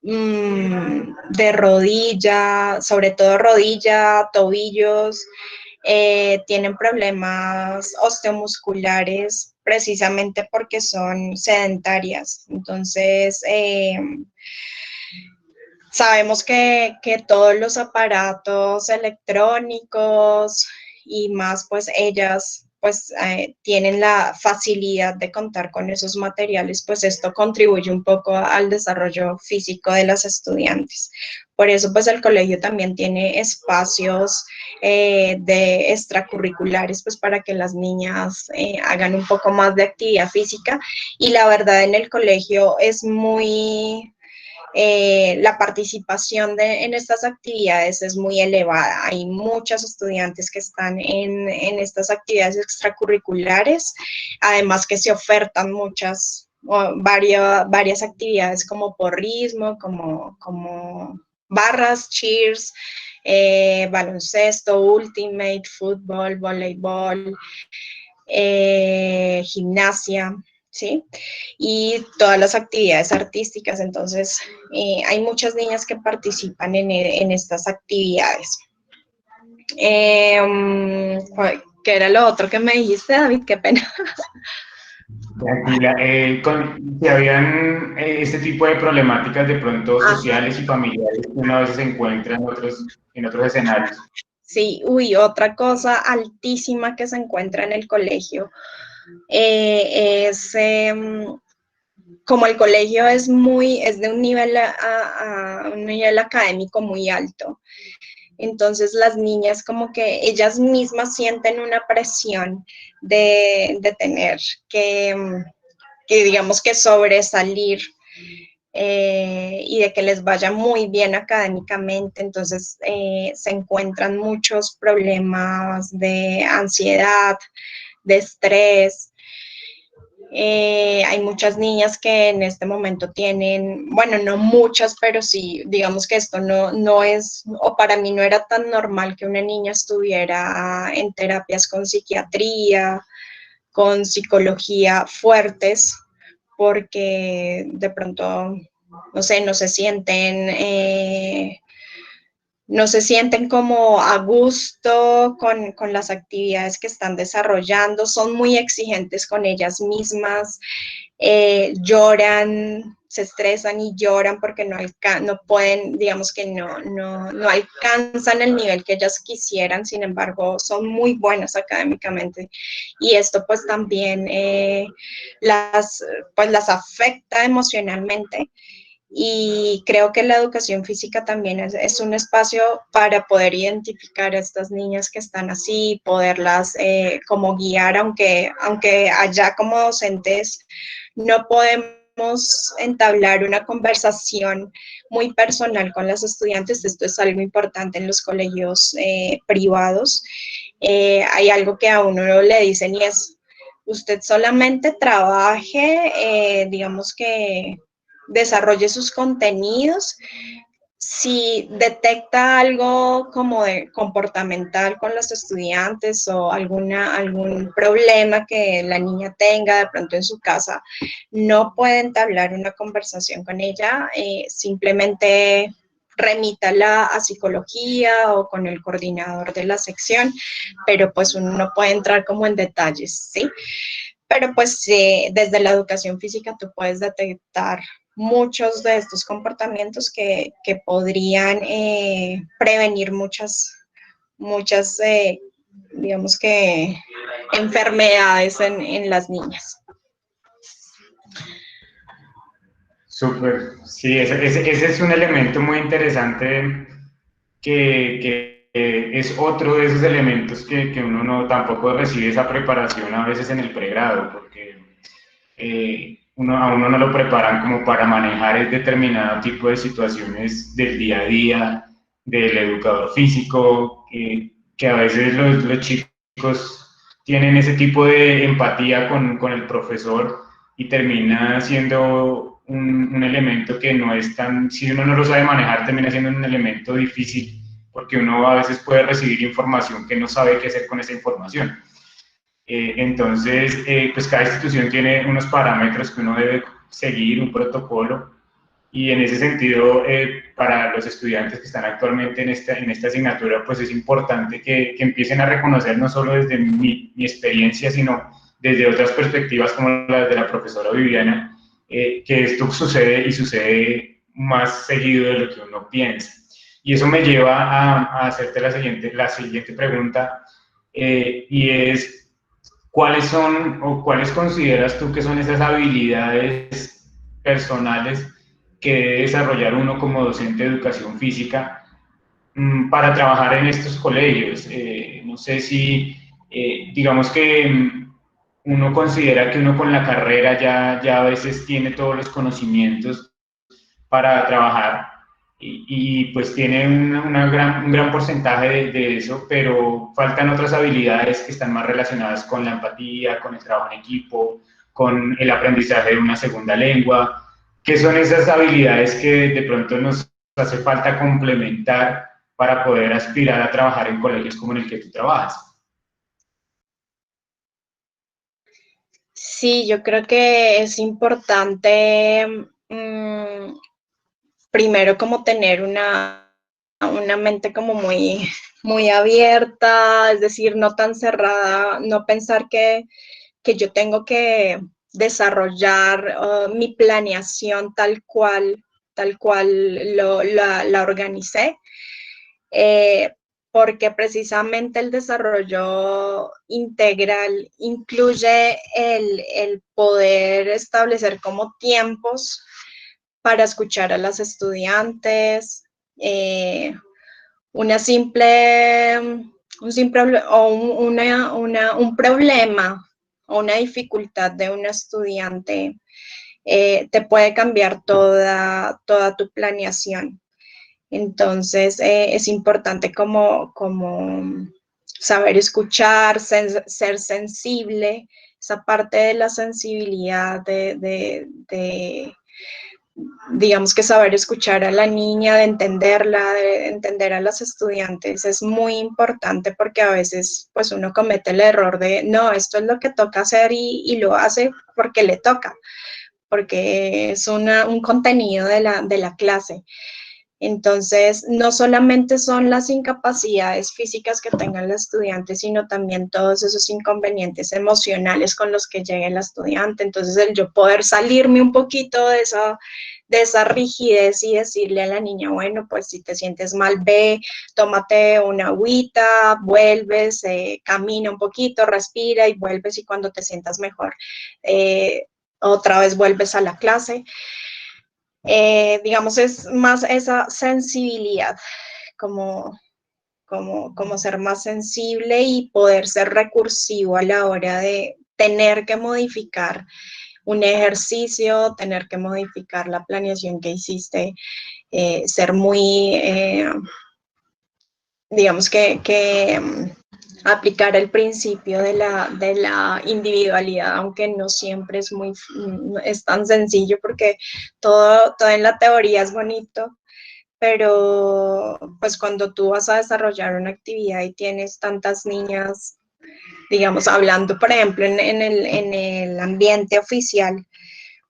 de rodilla, sobre todo rodilla, tobillos, tienen problemas osteomusculares precisamente porque son sedentarias. Entonces, sabemos que todos los aparatos electrónicos y más, pues ellas pues tienen la facilidad de contar con esos materiales, pues esto contribuye un poco al desarrollo físico de las estudiantes. Por eso, pues el colegio también tiene espacios de extracurriculares, pues para que las niñas hagan un poco más de actividad física. Y la verdad, en el colegio es muy... la participación en estas actividades es muy elevada. Hay muchos estudiantes que están en estas actividades extracurriculares, además que se ofertan varias actividades como porrismo, como barras, cheers, baloncesto, ultimate, fútbol, voleibol, gimnasia, ¿sí? Y todas las actividades artísticas. Entonces, hay muchas niñas que participan en estas actividades. ¿Qué era lo otro que me dijiste, David? Qué pena. Tranquila, si habían este tipo de problemáticas de pronto sociales y familiares que uno a veces encuentra en otros escenarios. Sí, otra cosa altísima que se encuentra en el colegio es como el colegio es de un nivel, un nivel académico muy alto. Entonces las niñas como que ellas mismas sienten una presión de tener que digamos que sobresalir y de que les vaya muy bien académicamente. Entonces se encuentran muchos problemas de ansiedad, de estrés. Hay muchas niñas que en este momento tienen, bueno, no muchas, pero sí, digamos que esto no es, o para mí no era tan normal que una niña estuviera en terapias con psiquiatría, con psicología fuertes, porque de pronto, no sé, no se sienten como a gusto con las actividades que están desarrollando, son muy exigentes con ellas mismas, lloran, se estresan y lloran porque no pueden, digamos que no alcanzan el nivel que ellas quisieran. Sin embargo, son muy buenas académicamente, y esto pues también las afecta emocionalmente. Y creo que la educación física también es un espacio para poder identificar a estas niñas que están así, poderlas como guiar, aunque allá como docentes no podemos entablar una conversación muy personal con las estudiantes. Esto es algo importante en los colegios privados. Hay algo que a uno le dicen y es, usted solamente trabaje, digamos que desarrolle sus contenidos. Si detecta algo como de comportamental con los estudiantes o algún problema que la niña tenga de pronto en su casa, no puede entablar una conversación con ella, simplemente remítala a psicología o con el coordinador de la sección, pero pues uno no puede entrar como en detalles, ¿sí? Pero pues desde la educación física tú puedes detectar muchos de estos comportamientos que podrían prevenir muchas, digamos que, enfermedades en las niñas. Súper, sí, ese es un elemento muy interesante que es otro de esos elementos que uno no tampoco recibe esa preparación a veces en el pregrado, porque a uno no lo preparan como para manejar el determinado tipo de situaciones del día a día, del educador físico, que a veces los chicos tienen ese tipo de empatía con el profesor y termina siendo un elemento que no es tan, si uno no lo sabe manejar, termina siendo un elemento difícil, porque uno a veces puede recibir información que no sabe qué hacer con esa información. Entonces, pues cada institución tiene unos parámetros que uno debe seguir, un protocolo, Y en ese sentido, para los estudiantes que están actualmente en esta asignatura, pues es importante que empiecen a reconocer no solo desde mi experiencia, sino desde otras perspectivas como las de la profesora Viviana, que esto sucede y sucede más seguido de lo que uno piensa. Y eso me lleva a hacerte la siguiente pregunta, y es, ¿cuáles son o cuáles consideras tú que son esas habilidades personales que debe desarrollar uno como docente de educación física para trabajar en estos colegios? No sé si, digamos que uno considera que uno con la carrera ya a veces tiene todos los conocimientos para trabajar pues tiene un gran porcentaje de eso, pero faltan otras habilidades que están más relacionadas con la empatía, con el trabajo en equipo, con el aprendizaje de una segunda lengua. ¿Qué son esas habilidades que de pronto nos hace falta complementar para poder aspirar a trabajar en colegios como en el que tú trabajas? Sí, yo creo que es importante primero como tener una mente como muy abierta, es decir, no tan cerrada, no pensar que yo tengo que desarrollar mi planeación tal cual la organicé, porque precisamente el desarrollo integral incluye el poder establecer como tiempos para escuchar a las estudiantes, un problema o una dificultad de un estudiante te puede cambiar toda tu planeación. Entonces, es importante como saber escuchar, ser sensible, esa parte de la sensibilidad digamos que saber escuchar a la niña, de entenderla, de entender a los estudiantes es muy importante, porque a veces pues uno comete el error de no, esto es lo que toca hacer y lo hace porque le toca, porque es un contenido de la clase. Entonces, no solamente son las incapacidades físicas que tenga el estudiante, sino también todos esos inconvenientes emocionales con los que llegue el estudiante. Entonces, el yo poder salirme un poquito de esa rigidez y decirle a la niña, bueno, pues si te sientes mal, ve, tómate una agüita, vuelves, camina un poquito, respira y vuelves, y cuando te sientas mejor, otra vez vuelves a la clase. Digamos, es más esa sensibilidad, como ser más sensible y poder ser recursivo a la hora de tener que modificar un ejercicio, tener que modificar la planeación que hiciste, ser muy, digamos que aplicar el principio de la individualidad, aunque no siempre es tan sencillo, porque todo en la teoría es bonito, pero pues cuando tú vas a desarrollar una actividad y tienes tantas niñas, digamos, hablando, por ejemplo, en el ambiente oficial,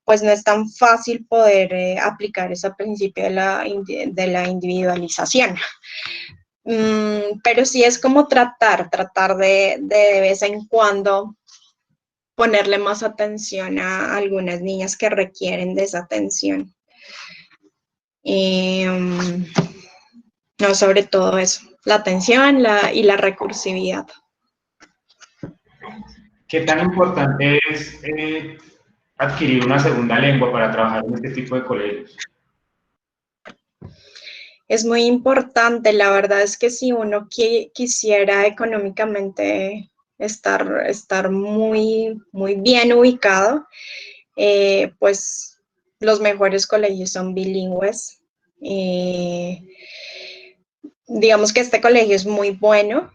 pues no es tan fácil poder aplicar ese principio de la individualización. Pero sí es como tratar de vez en cuando ponerle más atención a algunas niñas que requieren de esa atención. No, sobre todo eso, la atención y la recursividad. ¿Qué tan importante es adquirir una segunda lengua para trabajar en este tipo de colegios? Es muy importante, la verdad es que si uno quisiera económicamente estar muy bien ubicado, pues los mejores colegios son bilingües. Digamos que este colegio es muy bueno,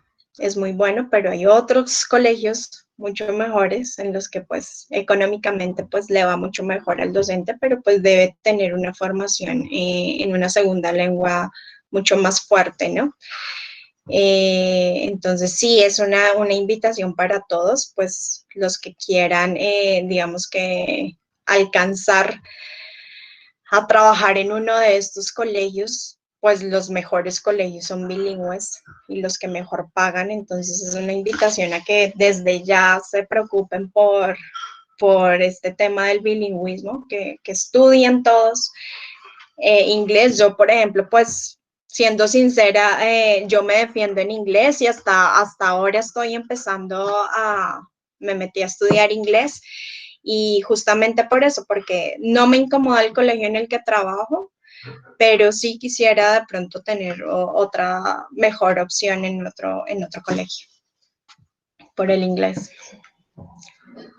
pero hay otros colegios mucho mejores en los que pues económicamente pues le va mucho mejor al docente, pero pues debe tener una formación en una segunda lengua mucho más fuerte, ¿no? Entonces sí, es una invitación para todos, pues los que quieran, digamos que alcanzar a trabajar en uno de estos colegios, pues los mejores colegios son bilingües y los que mejor pagan, entonces es una invitación a que desde ya se preocupen por este tema del bilingüismo, que estudien todos inglés. Yo, por ejemplo, pues siendo sincera, yo me defiendo en inglés y hasta ahora estoy me metí a estudiar inglés y justamente por eso, porque no me incomoda el colegio en el que trabajo, pero sí quisiera de pronto tener otra mejor opción en otro colegio por el inglés.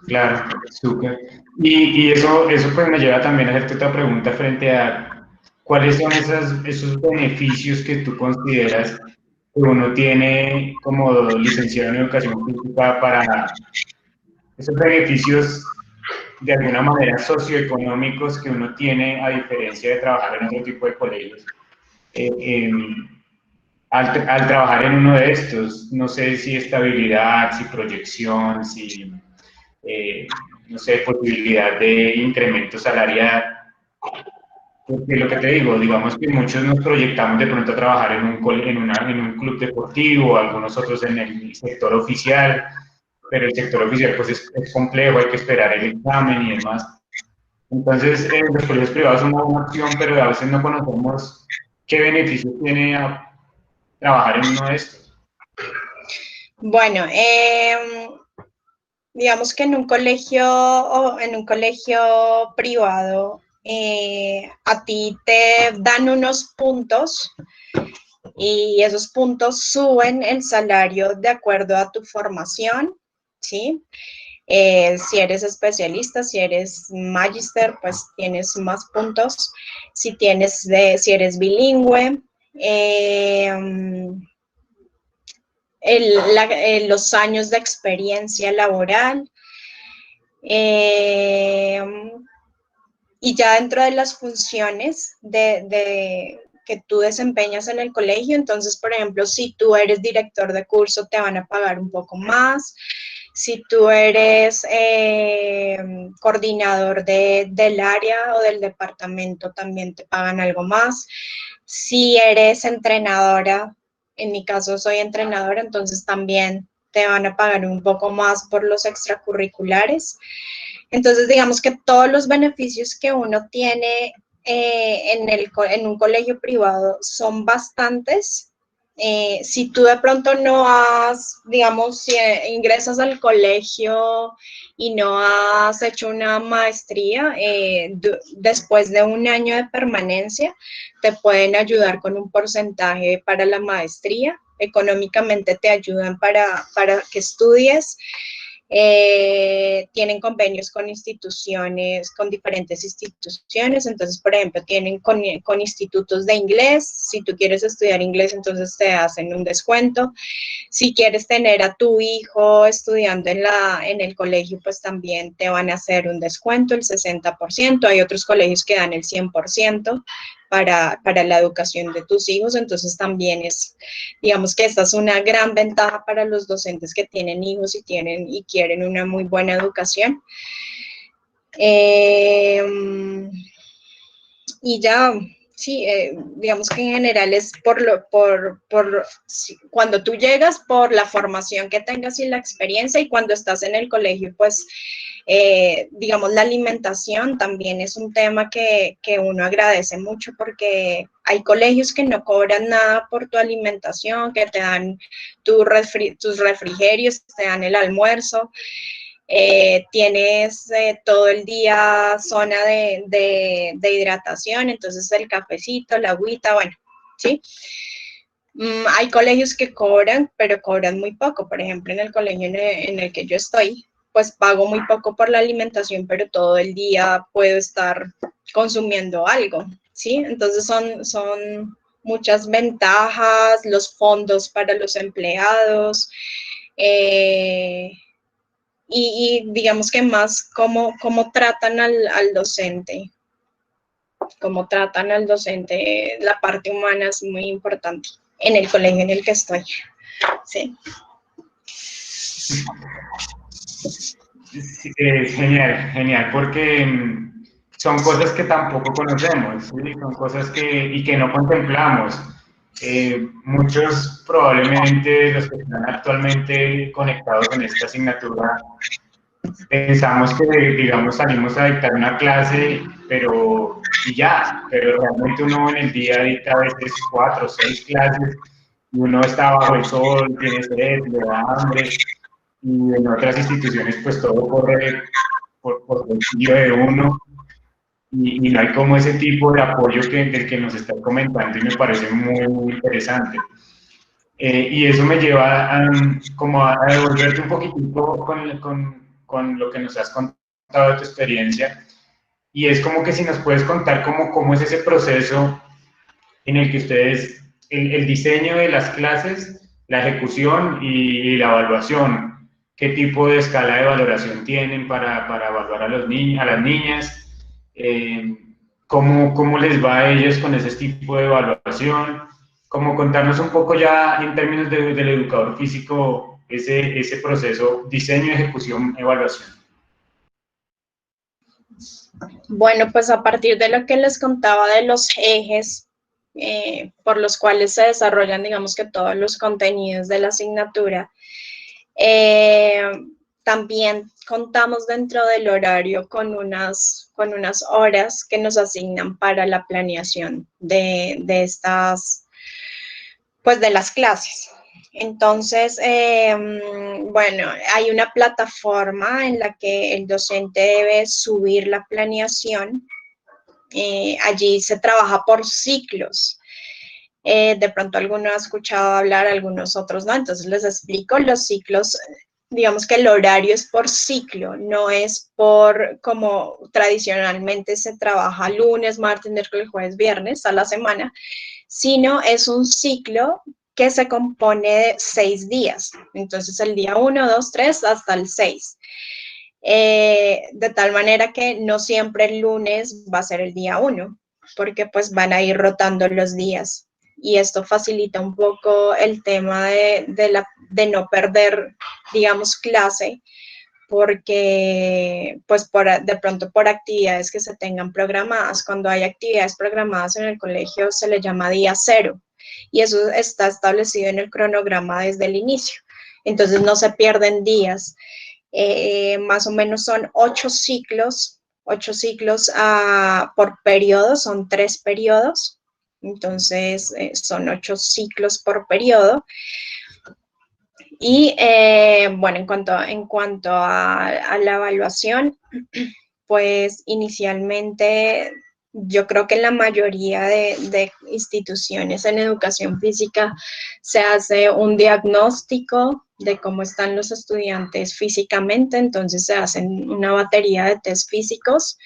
Claro, súper. Y eso pues me lleva también a hacerte otra pregunta frente a cuáles son esos beneficios que tú consideras que uno tiene como licenciado en educación física para esos beneficios de alguna manera socioeconómicos que uno tiene a diferencia de trabajar en otro tipo de colegios. Al trabajar en uno de estos, no sé si estabilidad, si proyección, si no sé, posibilidad de incremento salarial. Porque lo que te digo, digamos que muchos nos proyectamos de pronto a trabajar en un club deportivo, algunos otros en el sector oficial, pero el sector oficial pues es complejo, hay que esperar el examen y demás. Entonces, los colegios privados son una buena opción, pero a veces no conocemos qué beneficios tiene a trabajar en uno de estos. Bueno, digamos que en un colegio privado, a ti te dan unos puntos y esos puntos suben el salario de acuerdo a tu formación, ¿sí? Si eres especialista, si eres magíster, pues tienes más puntos. Si eres bilingüe, los años de experiencia laboral, y ya dentro de las funciones que tú desempeñas en el colegio, entonces, por ejemplo, si tú eres director de curso, te van a pagar un poco más. Si tú eres coordinador del área o del departamento, también te pagan algo más. Si eres entrenadora, en mi caso soy entrenadora, entonces también te van a pagar un poco más por los extracurriculares. Entonces, digamos que todos los beneficios que uno tiene en un colegio privado son bastantes. Si tú de pronto digamos, si ingresas al colegio y no has hecho una maestría, después de un año de permanencia, te pueden ayudar con un porcentaje para la maestría. Económicamente te ayudan para que estudies. Tienen convenios con diferentes instituciones, entonces, por ejemplo, tienen con institutos de inglés. Si tú quieres estudiar inglés, entonces te hacen un descuento. Si quieres tener a tu hijo estudiando en el colegio, pues también te van a hacer un descuento, el 60%. Hay otros colegios que dan el 100% para la educación de tus hijos, entonces también digamos que esta es una gran ventaja para los docentes que tienen hijos y quieren una muy buena educación. Y ya, sí, digamos que en general es cuando tú llegas, por la formación que tengas y la experiencia, y cuando estás en el colegio, pues, digamos, la alimentación también es un tema que uno agradece mucho, porque hay colegios que no cobran nada por tu alimentación, que te dan tus refrigerios, te dan el almuerzo. Tienes todo el día zona de hidratación, entonces el cafecito, la agüita, bueno, ¿sí? Hay colegios que cobran, pero cobran muy poco. Por ejemplo, en el colegio en el que yo estoy, pues pago muy poco por la alimentación, pero todo el día puedo estar consumiendo algo, ¿sí? Entonces son muchas ventajas, los fondos para los empleados, y digamos que más cómo tratan al docente. Cómo tratan al docente, la parte humana es muy importante en el colegio en el que estoy. Sí. Sí, genial, genial, porque son cosas que tampoco conocemos, ¿sí? Son cosas y que no contemplamos. Muchos probablemente los que están actualmente conectados en esta asignatura pensamos que, digamos, salimos a dictar una clase, y ya, pero realmente uno en el día dicta a veces 4 o 6 clases y uno está bajo el sol, tiene sed, le da hambre, y en otras instituciones pues todo corre por bolsillo de uno y no hay como ese tipo de apoyo del que nos está comentando y me parece muy, muy interesante. Y eso me lleva como a devolverte un poquitico con lo que nos has contado de tu experiencia. Y es como que si nos puedes contar cómo es ese proceso en el que ustedes, el diseño de las clases, la ejecución y la evaluación, qué tipo de escala de valoración tienen para evaluar a los niños, a las niñas, cómo les va a ellos con ese tipo de evaluación, como contarnos un poco ya en términos del educador físico ese proceso, diseño, ejecución, evaluación. Bueno, pues a partir de lo que les contaba de los ejes por los cuales se desarrollan, digamos que todos los contenidos de la asignatura, también contamos dentro del horario con unas horas que nos asignan para la planeación de estas, pues de las clases. Entonces, bueno, hay una plataforma en la que el docente debe subir la planeación. Allí se trabaja por ciclos. De pronto alguno ha escuchado hablar, algunos otros no. Entonces les explico los ciclos. Digamos que el horario es por ciclo, no es por como tradicionalmente se trabaja lunes, martes, miércoles, jueves, viernes a la semana, sino es un ciclo que se compone de 6 días. Entonces el día 1, 2, 3 hasta el 6. De tal manera que no siempre el lunes va a ser el día 1, porque pues van a ir rotando los días. Y esto facilita un poco el tema de no perder, digamos, clase, porque pues de pronto por actividades que se tengan programadas. Cuando hay actividades programadas en el colegio se le llama día cero y eso está establecido en el cronograma desde el inicio. Entonces no se pierden días. Más o menos son 8 ciclos por periodo, son 3 periodos, entonces son 8 ciclos por periodo. Y bueno, en cuanto a la evaluación, pues inicialmente yo creo que en la mayoría de instituciones en educación física se hace un diagnóstico de cómo están los estudiantes físicamente, entonces se hacen una batería de test físicos.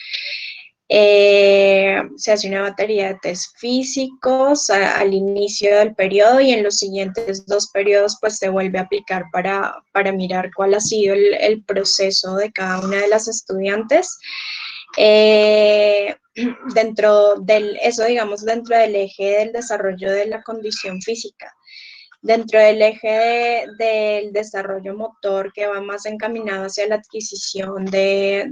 Se hace una batería de test físicos al inicio del periodo y en los siguientes 2 periodos pues se vuelve a aplicar para mirar cuál ha sido el proceso de cada una de las estudiantes. Dentro del eje del desarrollo de la condición física. Dentro del eje del desarrollo motor que va más encaminado hacia la adquisición de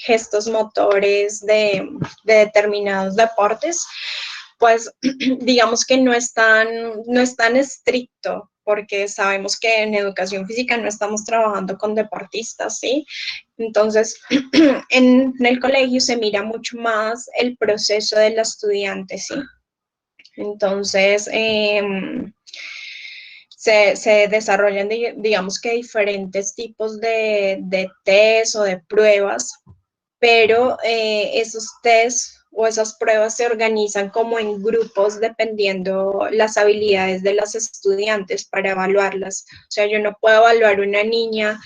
gestos motores de determinados deportes, pues digamos que no es tan estricto, porque sabemos que en educación física no estamos trabajando con deportistas, ¿sí? Entonces, en el colegio se mira mucho más el proceso del estudiante, ¿sí? Entonces, se desarrollan, digamos que diferentes tipos de test o de pruebas, pero esos test o esas pruebas se organizan como en grupos dependiendo las habilidades de las estudiantes para evaluarlas. O sea, yo no puedo evaluar una niña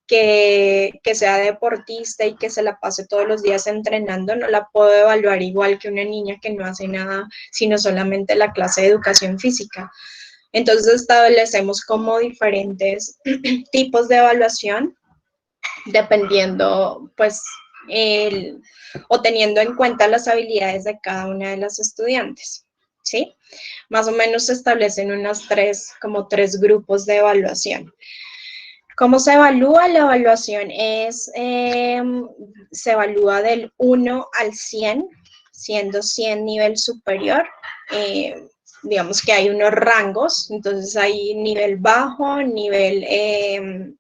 que sea deportista y que se la pase todos los días entrenando, no la puedo evaluar igual que una niña que no hace nada, sino solamente la clase de educación física. Entonces establecemos como diferentes tipos de evaluación dependiendo, pues, o teniendo en cuenta las habilidades de cada una de las estudiantes, ¿sí? Más o menos se establecen como tres grupos de evaluación. ¿Cómo se evalúa? La evaluación se evalúa del 1 al 100, siendo 100 nivel superior. Digamos que hay unos rangos, entonces hay nivel bajo, nivel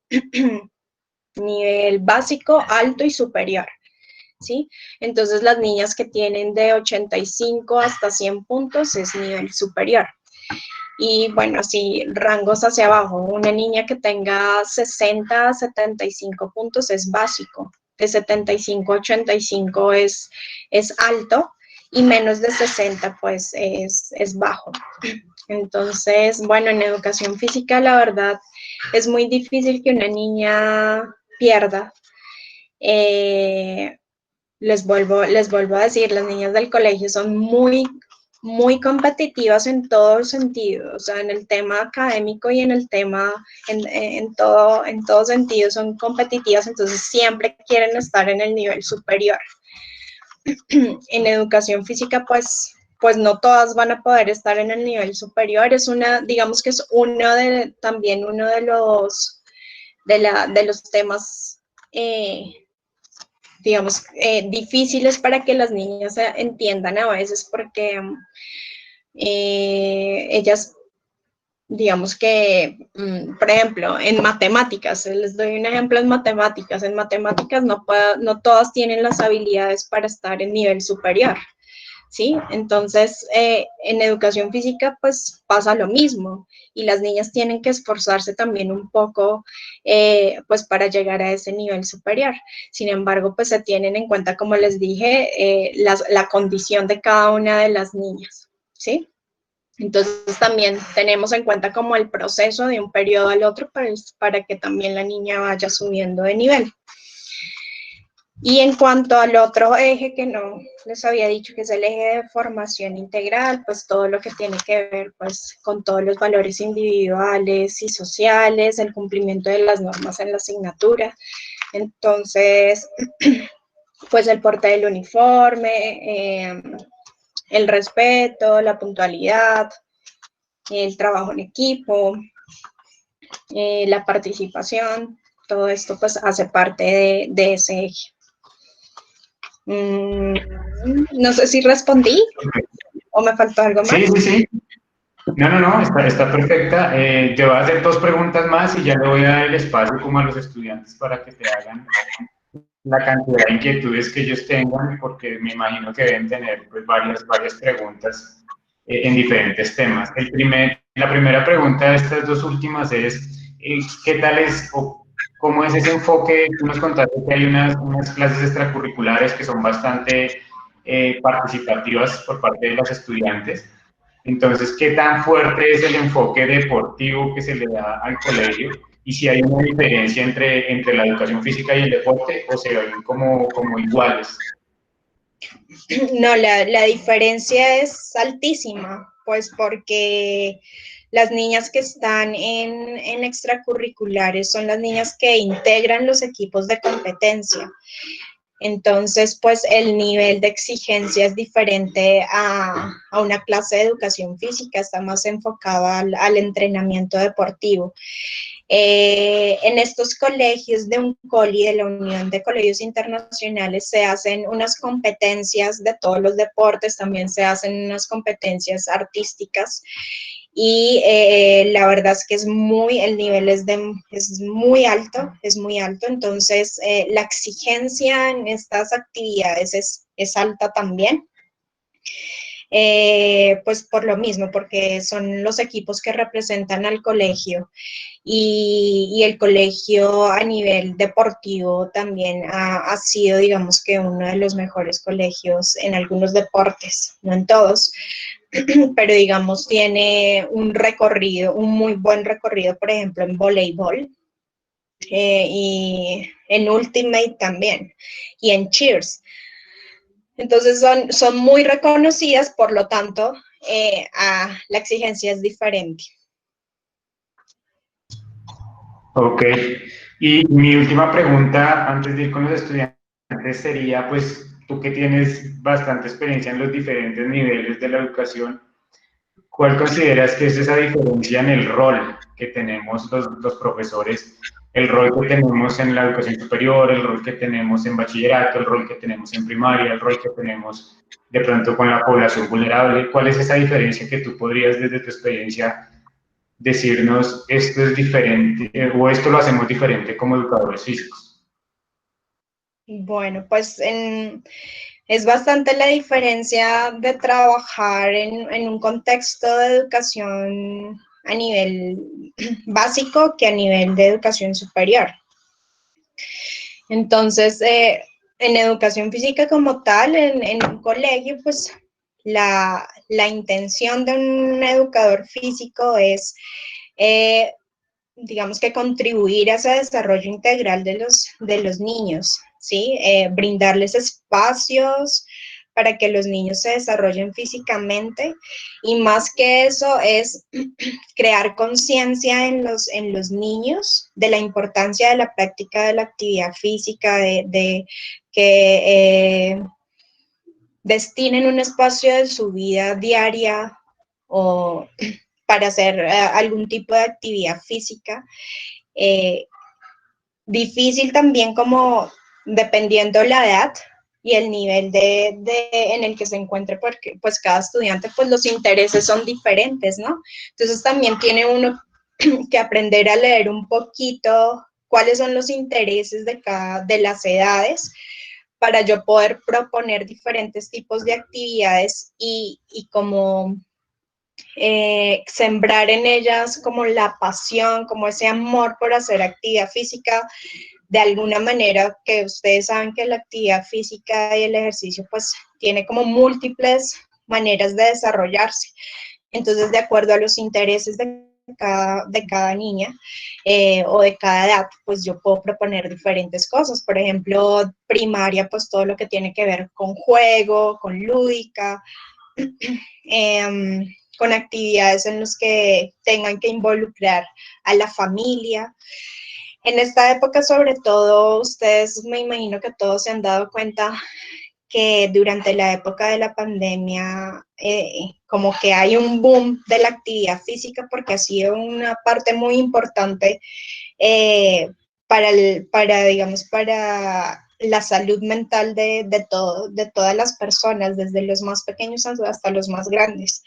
básico, alto y superior, ¿sí? Entonces las niñas que tienen de 85 hasta 100 puntos es nivel superior. Y bueno, así rangos hacia abajo, una niña que tenga 60 a 75 puntos es básico, de 75 a 85 es alto y menos de 60 pues es bajo. Entonces, bueno, en educación física la verdad es muy difícil que una niña pierda. Les vuelvo a decir, las niñas del colegio son muy competitivas en todo sentido, o sea, en el tema académico y en el tema, en todo sentido son competitivas, entonces siempre quieren estar en el nivel superior. En educación física, pues no todas van a poder estar en el nivel superior, digamos que es también uno de los temas, digamos, difíciles para que las niñas entiendan a veces porque ellas, digamos que, por ejemplo, en matemáticas, les doy un ejemplo en matemáticas no todas tienen las habilidades para estar en nivel superior, ¿sí? Entonces, en educación física, pues pasa lo mismo y las niñas tienen que esforzarse también un poco, pues para llegar a ese nivel superior. Sin embargo, pues se tienen en cuenta, como les dije, la condición de cada una de las niñas, ¿sí? Entonces, también tenemos en cuenta como el proceso de un periodo al otro para que también la niña vaya subiendo de nivel. Y en cuanto al otro eje que no les había dicho, que es el eje de formación integral, pues todo lo que tiene que ver pues con todos los valores individuales y sociales, el cumplimiento de las normas en la asignatura. Entonces, pues el porte del uniforme, el respeto, la puntualidad, el trabajo en equipo, la participación, todo esto pues hace parte de ese eje. No sé si respondí o me faltó algo más. Sí. No, está perfecta. Te voy a hacer 2 preguntas más y ya le voy a dar el espacio como a los estudiantes para que te hagan la cantidad de inquietudes que ellos tengan, porque me imagino que deben tener pues, varias preguntas en diferentes temas. La primera pregunta de estas 2 últimas es, ¿qué tal es o cómo es ese enfoque? Tú nos contaste que hay unas clases extracurriculares que son bastante participativas por parte de los estudiantes. Entonces, ¿qué tan fuerte es el enfoque deportivo que se le da al colegio? Y si hay una diferencia entre la educación física y el deporte, o se ven como iguales. No, la diferencia es altísima, pues porque las niñas que están en extracurriculares son las niñas que integran los equipos de competencia. Entonces, pues el nivel de exigencia es diferente a una clase de educación física, está más enfocada al entrenamiento deportivo. En estos colegios de UNCOLI, de la Unión de Colegios Internacionales, se hacen unas competencias de todos los deportes, también se hacen unas competencias artísticas. Y la verdad es que el nivel es muy alto, entonces la exigencia en estas actividades es alta también, pues por lo mismo, porque son los equipos que representan al colegio y el colegio a nivel deportivo también ha sido, digamos que uno de los mejores colegios en algunos deportes, no en todos, pero digamos tiene un muy buen recorrido, por ejemplo, en voleibol y en ultimate también, y en cheers. Entonces son muy reconocidas, por lo tanto, la exigencia es diferente. Ok. Y mi última pregunta, antes de ir con los estudiantes, sería, pues, tú que tienes bastante experiencia en los diferentes niveles de la educación, ¿cuál consideras que es esa diferencia en el rol que tenemos los profesores, el rol que tenemos en la educación superior, el rol que tenemos en bachillerato, el rol que tenemos en primaria, el rol que tenemos de pronto con la población vulnerable. ¿Cuál es esa diferencia que tú podrías desde tu experiencia decirnos esto es diferente o esto lo hacemos diferente como educadores físicos? Bueno, pues es bastante la diferencia de trabajar en un contexto de educación a nivel básico que a nivel de educación superior. Entonces, en educación física como tal, en un colegio, pues la intención de un educador físico es, digamos que contribuir a ese desarrollo integral de los niños, ¿sí? Brindarles espacios para que los niños se desarrollen físicamente, y más que eso es crear conciencia en los niños de la importancia de la práctica de la actividad física, de que destinen un espacio de su vida diaria o para hacer algún tipo de actividad física. Difícil también como dependiendo la edad y el nivel en el que se encuentre, porque pues cada estudiante, pues los intereses son diferentes, ¿no? Entonces también tiene uno que aprender a leer un poquito cuáles son los intereses de las edades, para yo poder proponer diferentes tipos de actividades y como sembrar en ellas como la pasión, como ese amor por hacer actividad física, de alguna manera, que ustedes saben que la actividad física y el ejercicio pues tiene como múltiples maneras de desarrollarse. Entonces, de acuerdo a los intereses de cada niña o de cada edad, pues yo puedo proponer diferentes cosas. Por ejemplo, primaria, pues todo lo que tiene que ver con juego, con lúdica, con actividades en las que tengan que involucrar a la familia. En esta época, sobre todo, ustedes me imagino que todos se han dado cuenta que durante la época de la pandemia, como que hay un boom de la actividad física, porque ha sido una parte muy importante digamos, para la salud mental de todas las personas, desde los más pequeños hasta los más grandes.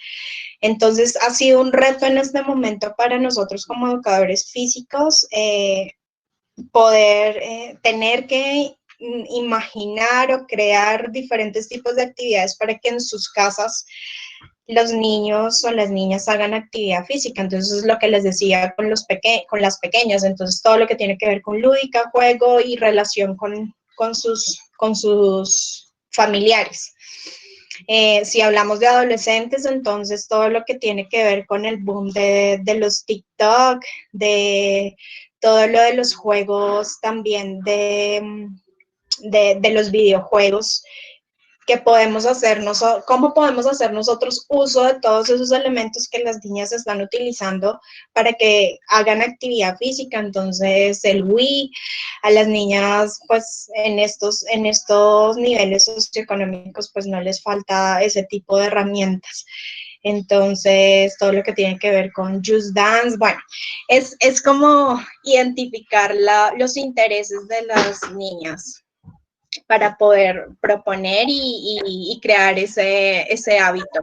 Entonces, ha sido un reto en este momento para nosotros como educadores físicos, poder tener que imaginar o crear diferentes tipos de actividades para que en sus casas los niños o las niñas hagan actividad física. Entonces, es lo que les decía con las pequeñas. Entonces, todo lo que tiene que ver con lúdica, juego y relación con sus familiares. Si hablamos de adolescentes, entonces todo lo que tiene que ver con el boom de los TikTok, de todo lo de los juegos también, de los videojuegos, que podemos hacer cómo podemos hacer nosotros uso de todos esos elementos que las niñas están utilizando para que hagan actividad física. Entonces, el Wii, a las niñas, pues, en estos niveles socioeconómicos, pues, no les falta ese tipo de herramientas. Entonces, todo lo que tiene que ver con Just Dance, bueno, es como identificar los intereses de las niñas para poder proponer y crear ese hábito.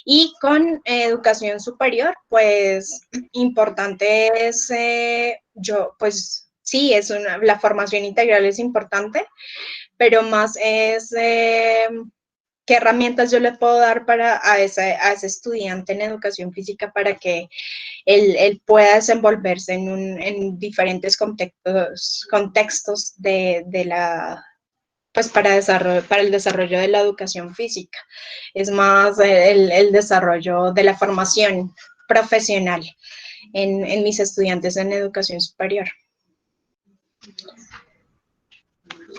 Y con educación superior, pues importante es, pues sí, la formación integral es importante, pero más es qué herramientas yo le puedo dar a ese estudiante en educación física para que él pueda desenvolverse en diferentes contextos pues para el desarrollo de la educación física. Es más el desarrollo de la formación profesional en mis estudiantes en educación superior.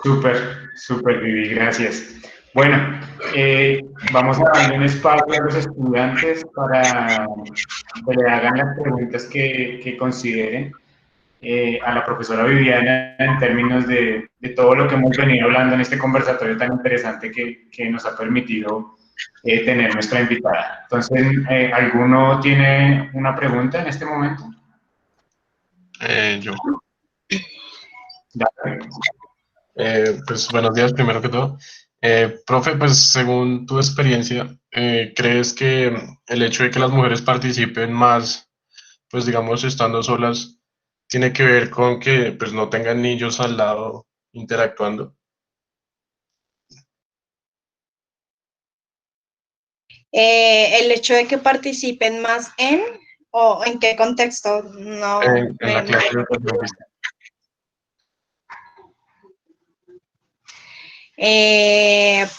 Súper, Vivi, gracias. Bueno, vamos a darle un espacio a los estudiantes para que le hagan las preguntas que consideren a la profesora Viviana en términos de todo lo que hemos venido hablando en este conversatorio tan interesante que nos ha permitido tener nuestra invitada. Entonces, ¿alguno tiene una pregunta en este momento? Yo. Dale. Pues buenos días, primero que todo. Profe, pues según tu experiencia, ¿crees que el hecho de que las mujeres participen más, pues digamos, estando solas, tiene que ver con que pues no tengan niños al lado interactuando? El hecho de que participen más en, o en qué contexto, no En la clase de educación física.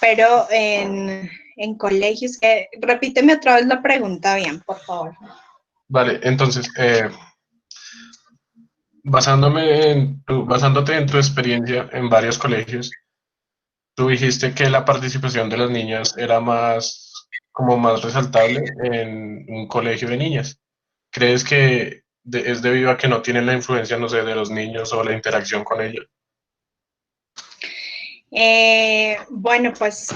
Pero en colegios, repíteme otra vez la pregunta bien, por favor. Vale, entonces, basándote en tu experiencia en varios colegios, tú dijiste que la participación de las niñas era como más resaltable en un colegio de niñas. ¿Crees que es debido a que no tienen la influencia, no sé, de los niños o la interacción con ellos? Bueno, pues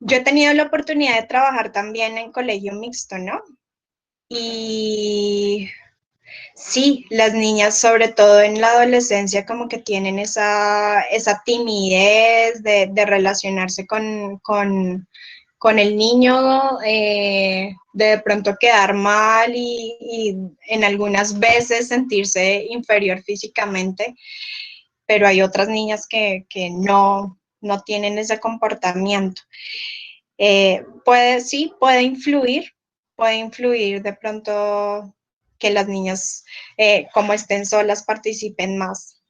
yo he tenido la oportunidad de trabajar también en colegio mixto, ¿no? Y sí, las niñas, sobre todo en la adolescencia, como que tienen esa timidez de relacionarse con el niño, de pronto quedar mal y en algunas veces sentirse inferior físicamente, pero hay otras niñas que no tienen ese comportamiento. Sí, puede influir de pronto que las niñas, como estén solas, participen más.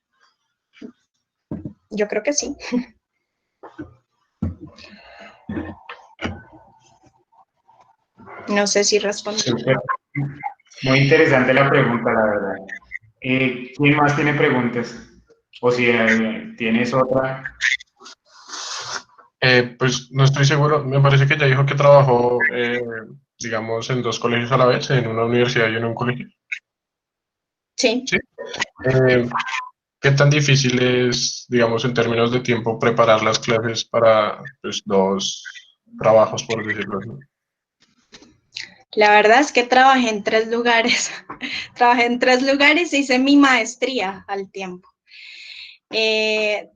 Yo creo que sí. No sé si respondí. Súper. Muy interesante la pregunta, la verdad. ¿Quién más tiene preguntas? O si tienes otra. Pues no estoy seguro, me parece que ya dijo que trabajó, digamos, en dos colegios a la vez, en una universidad y en un colegio. Sí. Sí. Eh, ¿Qué tan difícil es, digamos, en términos de tiempo, preparar las clases para pues, dos trabajos, por decirlo así? La verdad es que trabajé en 3 lugares. Trabajé en 3 lugares e hice mi maestría al tiempo.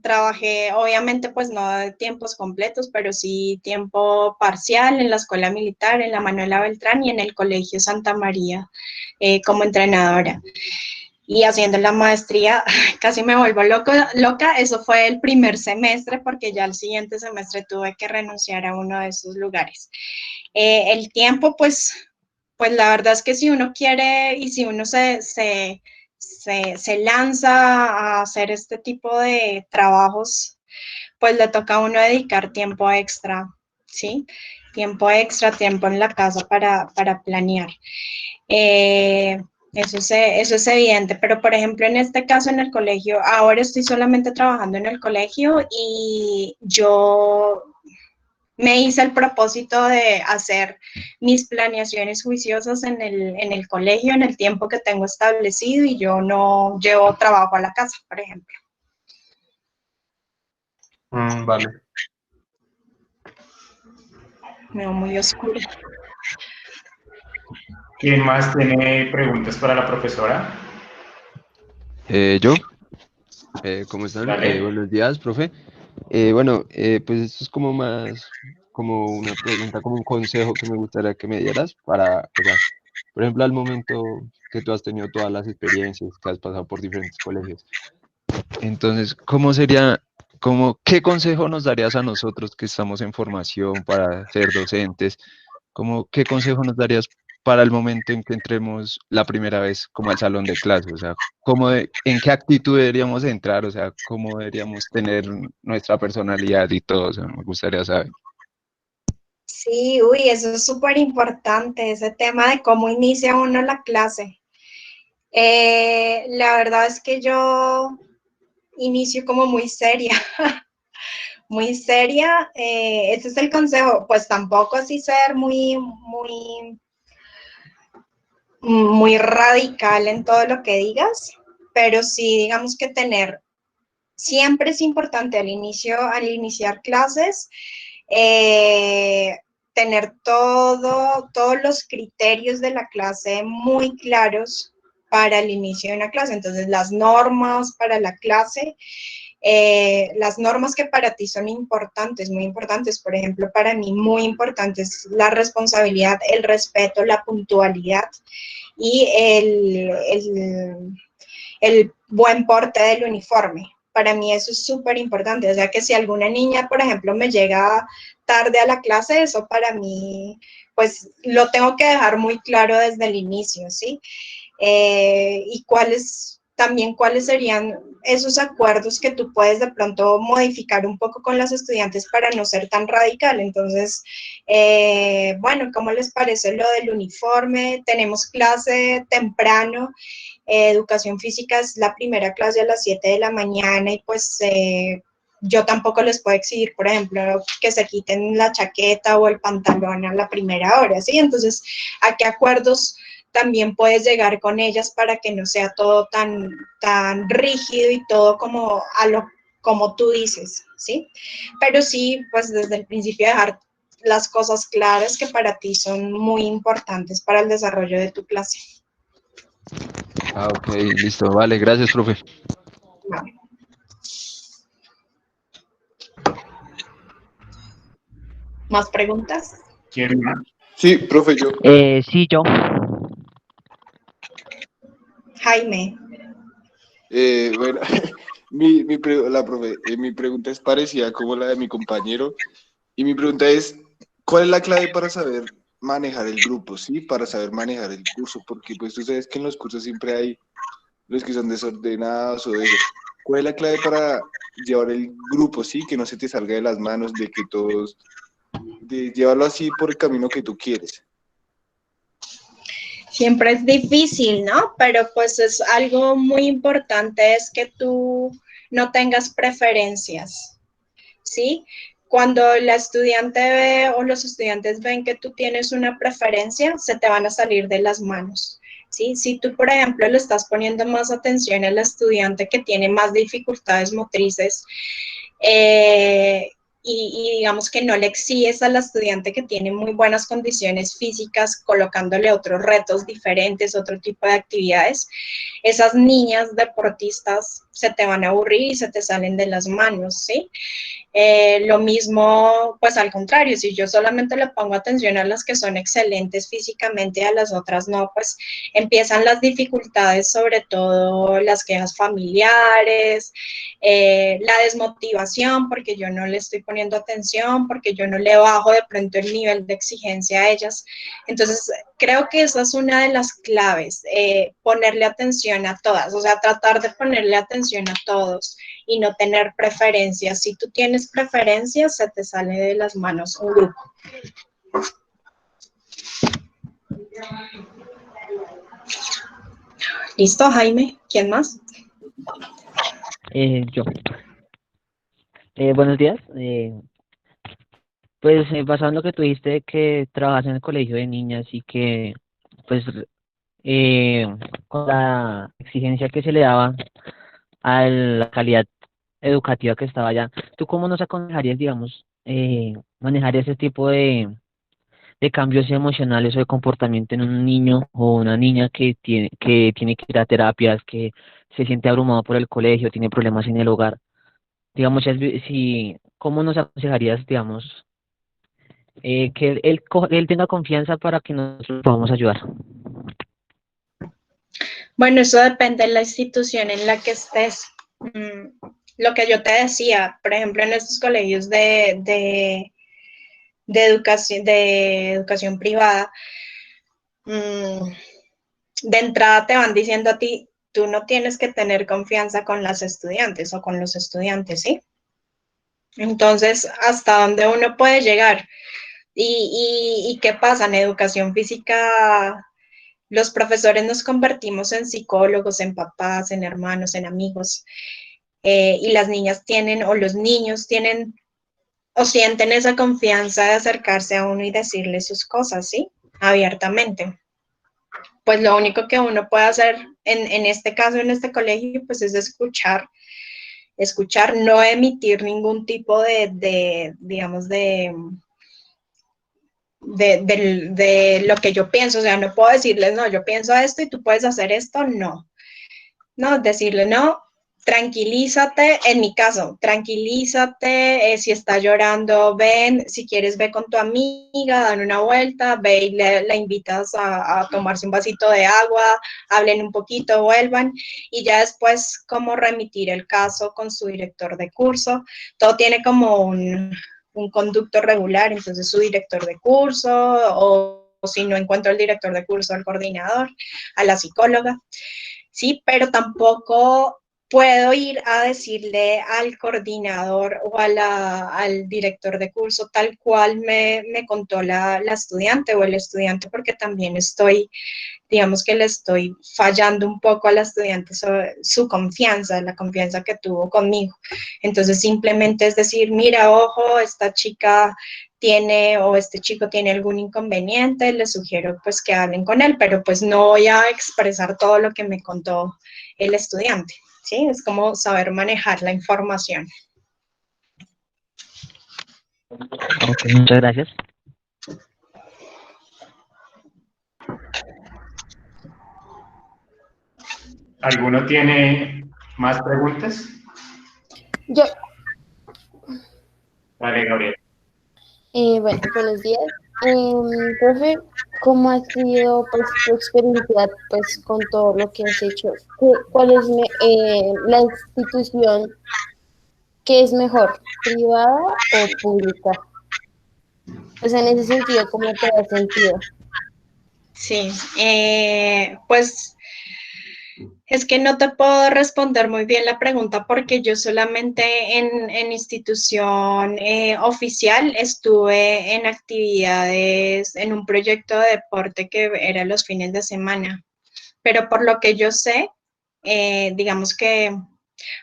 Trabajé, obviamente, pues no de tiempos completos, pero sí tiempo parcial en la Escuela Militar, en la Manuela Beltrán y en el Colegio Santa María como entrenadora. Y haciendo la maestría, casi me vuelvo loca. Eso fue el primer semestre, porque ya el siguiente semestre tuve que renunciar a uno de esos lugares. El tiempo, pues la verdad es que si uno quiere y si uno se lanza a hacer este tipo de trabajos, pues le toca a uno dedicar tiempo extra, ¿sí? Tiempo extra, tiempo en la casa para planear. Eso es evidente, pero por ejemplo en este caso en el colegio, ahora estoy solamente trabajando en el colegio y yo me hice el propósito de hacer mis planeaciones juiciosas en el colegio, en el tiempo que tengo establecido y yo no llevo trabajo a la casa, por ejemplo. Vale. Me veo muy oscura. ¿Quién más tiene preguntas para la profesora? Yo, ¿cómo están? Dale. Buenos días, profe. Pues esto es como más, como una pregunta, como un consejo que me gustaría que me dieras para, o sea, por ejemplo, al momento que tú has tenido todas las experiencias, que has pasado por diferentes colegios. Entonces, ¿cómo sería, qué consejo nos darías a nosotros que estamos en formación para ser docentes? ¿Qué consejo nos darías para el momento en que entremos la primera vez como al salón de clase? O sea, ¿en qué actitud deberíamos entrar? O sea, ¿cómo deberíamos tener nuestra personalidad y todo? O sea, me gustaría saber. Sí, eso es súper importante, ese tema de cómo inicia uno la clase. La verdad es que yo inicio como muy seria, muy seria. Ese es el consejo, pues tampoco así ser muy radical en todo lo que digas, pero sí digamos que siempre es importante al iniciar clases, tener todos los criterios de la clase muy claros para el inicio de una clase. Entonces, las normas para la clase, las normas que para ti son importantes, muy importantes, por ejemplo, para mí muy importantes la responsabilidad, el respeto, la puntualidad y el buen porte del uniforme. Para mí eso es súper importante, o sea que si alguna niña, por ejemplo, me llega tarde a la clase, eso para mí, pues lo tengo que dejar muy claro desde el inicio, ¿sí? Y también cuáles serían esos acuerdos que tú puedes de pronto modificar un poco con los estudiantes para no ser tan radical. Entonces, bueno, ¿cómo les parece lo del uniforme? Tenemos clase temprano, educación física es la primera clase a las 7 de la mañana y pues yo tampoco les puedo exigir, por ejemplo, que se quiten la chaqueta o el pantalón a la primera hora, ¿sí? Entonces, ¿a qué acuerdos también puedes llegar con ellas para que no sea todo tan rígido y todo como tú dices, ¿sí? Pero sí, pues desde el principio dejar las cosas claras que para ti son muy importantes para el desarrollo de tu clase. Ah, ok, listo, vale, gracias, profe. Vale. ¿Más preguntas? ¿Quieren más? Sí, profe, yo. Sí, yo. Jaime. Bueno, mi pregunta es parecida como la de mi compañero. Y mi pregunta es, ¿cuál es la clave para saber manejar el grupo, sí? Para saber manejar el curso, porque pues tú sabes que en los cursos siempre hay los que son desordenados o eso. ¿Cuál es la clave para llevar el grupo, sí? Que no se te salga de las manos, de llevarlo así por el camino que tú quieres. Siempre es difícil, ¿no? Pero pues es algo muy importante es que tú no tengas preferencias, ¿sí? Cuando la estudiante ve o los estudiantes ven que tú tienes una preferencia, se te van a salir de las manos, ¿sí? Si tú, por ejemplo, le estás poniendo más atención al estudiante que tiene más dificultades motrices, y digamos que no le exiges al estudiante que tiene muy buenas condiciones físicas, colocándole otros retos diferentes, otro tipo de actividades, esas niñas deportistas se te van a aburrir y se te salen de las manos, ¿sí? Lo mismo, pues al contrario, si yo solamente le pongo atención a las que son excelentes físicamente, a las otras no, pues empiezan las dificultades, sobre todo las quejas familiares, la desmotivación porque yo no le estoy poniendo atención, porque yo no le bajo de pronto el nivel de exigencia a ellas. Entonces, creo que esa es una de las claves, ponerle atención a todas, o sea, tratar de ponerle atención a todos y no tener preferencias. Si tú tienes preferencias, se te sale de las manos un grupo. ¿Listo, Jaime? ¿Quién más? Yo. Buenos días. Pues basado en lo que tú dijiste que trabajas en el colegio de niñas y que pues con la exigencia que se le daba a la calidad educativa que estaba allá, ¿tú cómo nos aconsejarías, digamos, manejar ese tipo de cambios emocionales o de comportamiento en un niño o una niña que tiene que ir a terapias, que se siente abrumado por el colegio, tiene problemas en el hogar? Digamos, si, ¿cómo nos aconsejarías, digamos, que él tenga confianza para que nosotros lo podamos ayudar? Bueno, eso depende de la institución en la que estés. Lo que yo te decía, por ejemplo, en estos colegios de educación privada, de entrada te van diciendo a ti, tú no tienes que tener confianza con las estudiantes o con los estudiantes, ¿sí? Entonces, ¿hasta dónde uno puede llegar? ¿Y qué pasa? En educación física, los profesores nos convertimos en psicólogos, en papás, en hermanos, en amigos, y las niñas tienen, o los niños tienen, o sienten esa confianza de acercarse a uno y decirle sus cosas, ¿sí? Abiertamente. Pues lo único que uno puede hacer en este caso, en este colegio, pues es escuchar, no emitir ningún tipo digamos, de lo que yo pienso, o sea, no puedo decirles, no, yo pienso esto y tú puedes hacer esto, no. No, decirle, no, tranquilízate, en mi caso, tranquilízate, si está llorando, ven, si quieres ve con tu amiga, dan una vuelta, ve y la invitas a tomarse un vasito de agua, hablen un poquito, vuelvan, y ya después cómo remitir el caso con su director de curso. Todo tiene como un conducto regular, entonces su director de curso, o si no encuentro el director de curso, al coordinador, a la psicóloga. Sí, pero tampoco puedo ir a decirle al coordinador o al director de curso tal cual me contó la estudiante o el estudiante, porque también digamos que le estoy fallando un poco a la estudiante sobre su confianza, la confianza que tuvo conmigo. Entonces simplemente es decir, mira, ojo, esta chica tiene o este chico tiene algún inconveniente, les sugiero pues que hablen con él, pero pues no voy a expresar todo lo que me contó el estudiante, ¿sí? Es como saber manejar la información. Ok, muchas gracias. ¿Alguno tiene más preguntas? Yo, Vale, Gabriel. bueno, buenos días. Profe, ¿cómo ha sido pues, tu experiencia pues, con todo lo que has hecho? ¿Cuál es la institución que es mejor, privada o pública? Pues en ese sentido, ¿cómo te has sentido? Sí, pues es que no te puedo responder muy bien la pregunta porque yo solamente en institución oficial estuve en actividades, en un proyecto de deporte que era los fines de semana. Pero por lo que yo sé, digamos que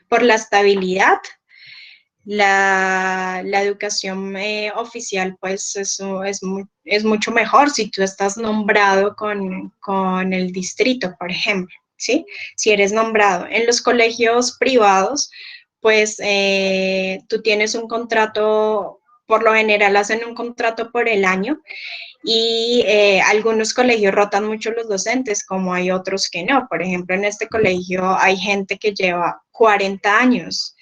por la estabilidad, la educación oficial, pues eso es mucho mejor si tú estás nombrado con el distrito, por ejemplo, ¿sí? Si eres nombrado. En los colegios privados, pues tú tienes un contrato, por lo general hacen un contrato por el año y algunos colegios rotan mucho los docentes, como hay otros que no. Por ejemplo, en este colegio hay gente que lleva 40 años,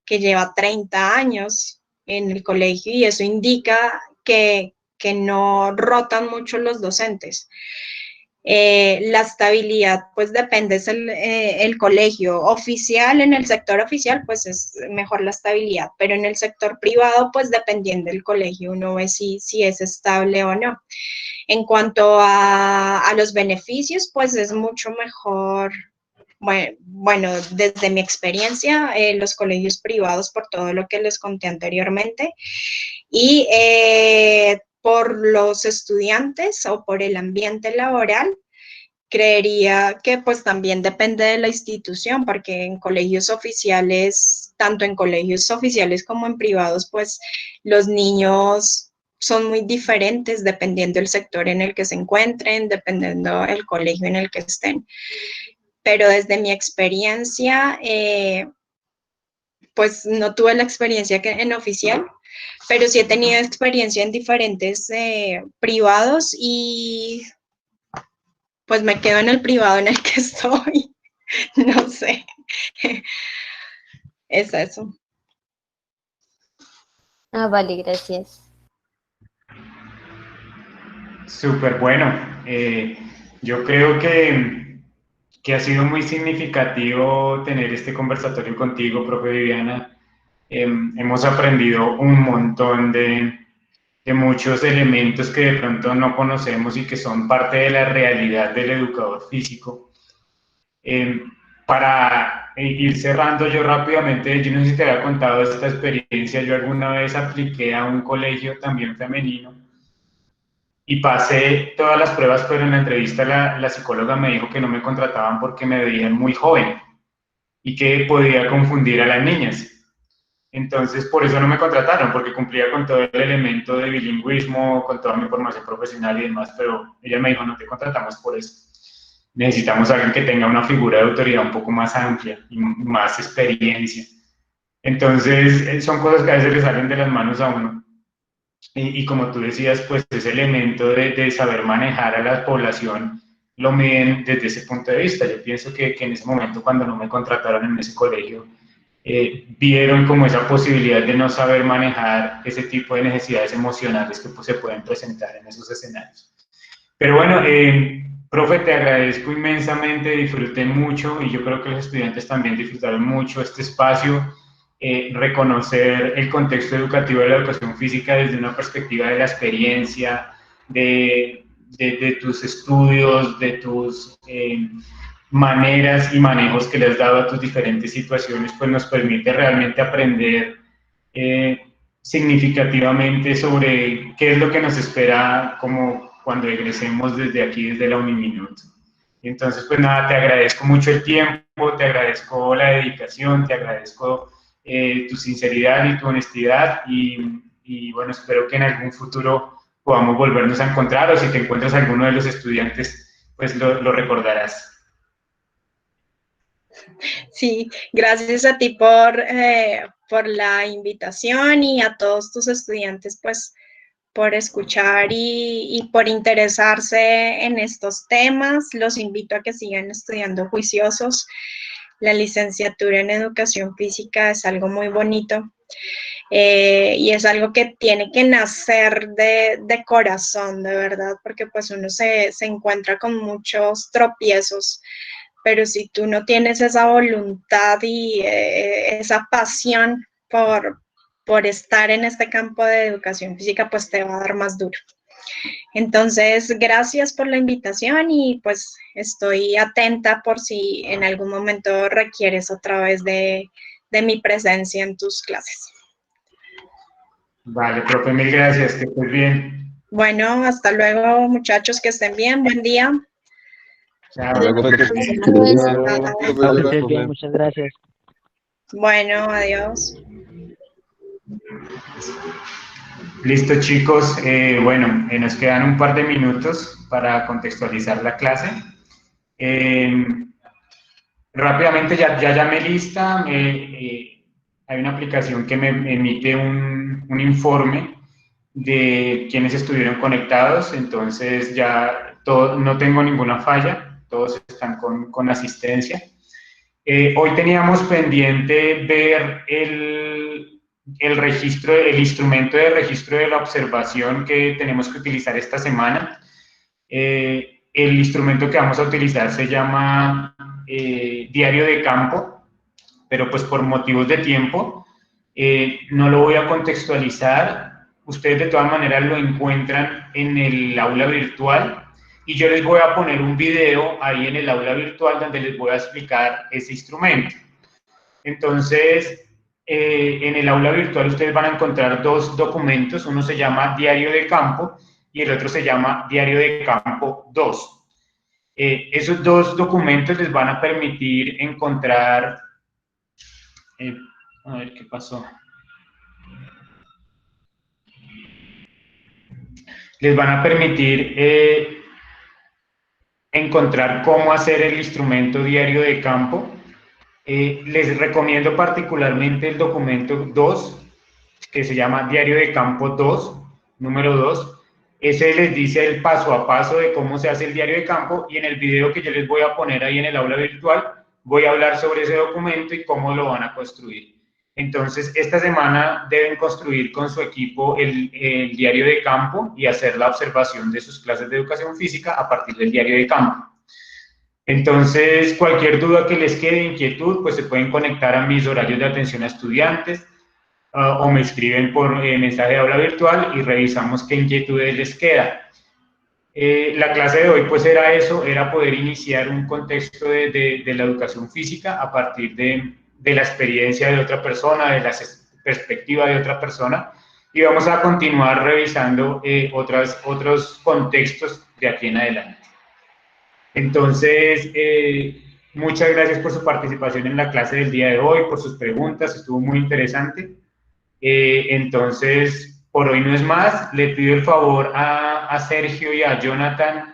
que lleva 30 años en el colegio y eso indica que no rotan mucho los docentes. La estabilidad, pues depende, es el colegio oficial, en el sector oficial, pues es mejor la estabilidad, pero en el sector privado, pues dependiendo del colegio, uno ve si es estable o no. En cuanto a los beneficios, pues es mucho mejor. Bueno, desde mi experiencia, los colegios privados, por todo lo que les conté anteriormente, y por los estudiantes o por el ambiente laboral, creería que pues también depende de la institución, porque en colegios oficiales, tanto en colegios oficiales como en privados, pues los niños son muy diferentes dependiendo del sector en el que se encuentren, dependiendo del colegio en el que estén. Pero desde mi experiencia, pues no tuve la experiencia en oficial, pero sí he tenido experiencia en diferentes privados y pues me quedo en el privado en el que estoy. No sé. Es eso. Ah, vale, gracias. Súper bueno. Yo creo que ha sido muy significativo tener este conversatorio contigo, profe Viviana. Hemos aprendido un montón de muchos elementos que de pronto no conocemos y que son parte de la realidad del educador físico. Para ir cerrando yo rápidamente, yo no sé si te había contado esta experiencia, yo alguna vez apliqué a un colegio también femenino y pasé todas las pruebas, pero en la entrevista la psicóloga me dijo que no me contrataban porque me veían muy joven y que podía confundir a las niñas. Entonces, por eso no me contrataron, porque cumplía con todo el elemento de bilingüismo, con toda mi formación profesional y demás, pero ella me dijo, no te contratamos por eso. Necesitamos a alguien que tenga una figura de autoridad un poco más amplia y más experiencia. Entonces, son cosas que a veces le salen de las manos a uno. y como tú decías, pues ese elemento de saber manejar a la población lo miden desde ese punto de vista. Yo pienso que en ese momento, cuando no me contrataron en ese colegio, vieron como esa posibilidad de no saber manejar ese tipo de necesidades emocionales que pues, se pueden presentar en esos escenarios. Pero bueno, profe, te agradezco inmensamente, disfruté mucho y yo creo que los estudiantes también disfrutaron mucho este espacio, reconocer el contexto educativo de la educación física desde una perspectiva de la experiencia, de tus estudios, de tus maneras y manejos que le has dado a tus diferentes situaciones, pues nos permite realmente aprender significativamente sobre qué es lo que nos espera como cuando egresemos desde aquí, desde la Uniminuto. Entonces, pues nada, te agradezco mucho el tiempo, te agradezco la dedicación, te agradezco tu sinceridad y tu honestidad y bueno, espero que en algún futuro podamos volvernos a encontrar o si te encuentras alguno de los estudiantes, pues lo recordarás. Sí, gracias a ti por la invitación y a todos tus estudiantes, pues, por escuchar y por interesarse en estos temas. Los invito a que sigan estudiando juiciosos. La licenciatura en Educación Física es algo muy bonito y es algo que tiene que nacer de corazón, de verdad, porque pues uno se encuentra con muchos tropiezos, pero si tú no tienes esa voluntad y esa pasión por estar en este campo de educación física, pues te va a dar más duro. Entonces, gracias por la invitación y pues estoy atenta por si en algún momento requieres otra vez de mi presencia en tus clases. Vale, profe, mil gracias, que estés bien. Bueno, hasta luego, muchachos, que estén bien, buen día. Chao. Luego, Bien, muchas gracias. Bueno, adiós. Listo, chicos. Bueno, nos quedan un par de minutos para contextualizar la clase. Rápidamente, ya llamé lista. Hay una aplicación que me emite un informe de quienes estuvieron conectados, entonces ya no tengo ninguna falla, todos están con asistencia. Hoy teníamos pendiente ver el instrumento de registro de la observación que tenemos que utilizar esta semana. El instrumento que vamos a utilizar se llama diario de campo, pero pues por motivos de tiempo no lo voy a contextualizar. Ustedes de todas maneras lo encuentran en el aula virtual y yo les voy a poner un video ahí en el aula virtual donde les voy a explicar ese instrumento. Entonces, en el aula virtual ustedes van a encontrar dos documentos, uno se llama Diario de Campo y el otro se llama Diario de Campo 2. Esos dos documentos les van a permitir encontrar... a ver qué pasó. Les van a permitir encontrar cómo hacer el instrumento diario de campo. Les recomiendo particularmente el documento 2, que se llama Diario de Campo 2, número 2. Ese les dice el paso a paso de cómo se hace el diario de campo y en el video que yo les voy a poner ahí en el aula virtual voy a hablar sobre ese documento y cómo lo van a construir. Entonces, esta semana deben construir con su equipo el diario de campo y hacer la observación de sus clases de educación física a partir del diario de campo. Entonces, cualquier duda que les quede, inquietud, pues se pueden conectar a mis horarios de atención a estudiantes o me escriben por mensaje de aula virtual y revisamos qué inquietudes les queda. La clase de hoy pues era eso, era poder iniciar un contexto de la educación física a partir de la experiencia de otra persona, de la perspectiva de otra persona, y vamos a continuar revisando otros contextos de aquí en adelante. Entonces, muchas gracias por su participación en la clase del día de hoy, por sus preguntas, estuvo muy interesante. Entonces, por hoy no es más, le pido el favor a Sergio y a Jonathan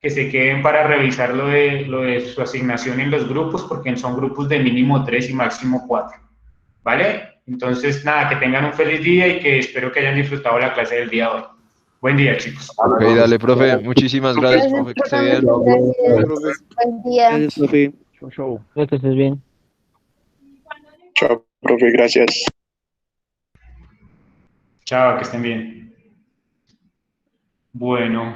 que se queden para revisar lo de su asignación en los grupos, porque son grupos de mínimo 3 y máximo 4, ¿vale? Entonces, nada, que tengan un feliz día y que espero que hayan disfrutado la clase del día de hoy. Buen día, chicos. Ok, dale, profe. Muchísimas gracias, Gracias, profe. Que esté profe, bien. muchas gracias. Profe. Buen día. Gracias, profe. Chau, chau. Espero que estés bien. Chao, profe, gracias. Chao, que estén bien. Bueno.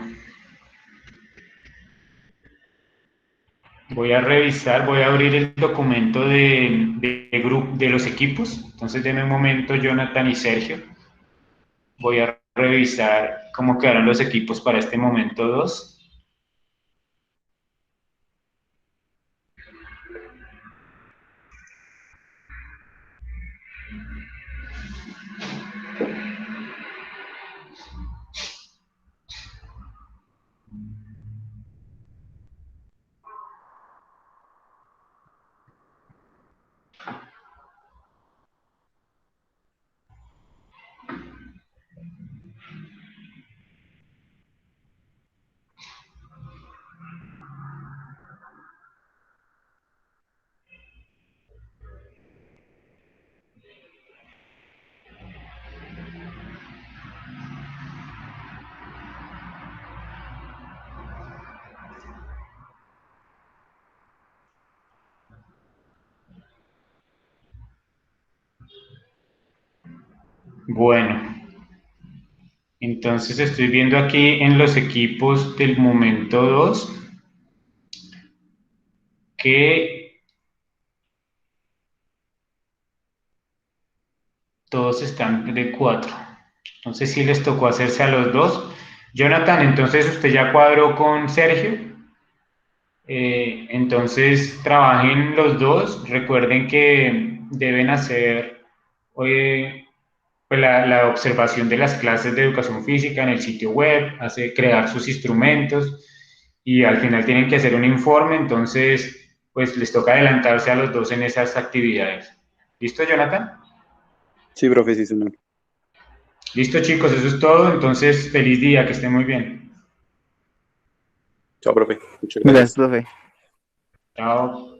Voy a revisar, voy a abrir el documento de los equipos. Entonces, denme un momento, Jonathan y Sergio. Voy a revisar cómo quedaron los equipos para este momento 2. Bueno, entonces estoy viendo aquí en los equipos del momento 2 que todos están de 4. Entonces sí les tocó hacerse a los 2. Jonathan, entonces usted ya cuadró con Sergio. Entonces trabajen los dos. Recuerden que deben hacer pues la observación de las clases de educación física en el sitio web, crear sus instrumentos y al final tienen que hacer un informe. Entonces, pues les toca adelantarse a los dos en esas actividades. ¿Listo, Jonathan? Sí, profe, sí, señor. Listo, chicos, eso es todo. Entonces, feliz día, que estén muy bien. Chao, profe. Muchas gracias. Gracias, profe. Chao.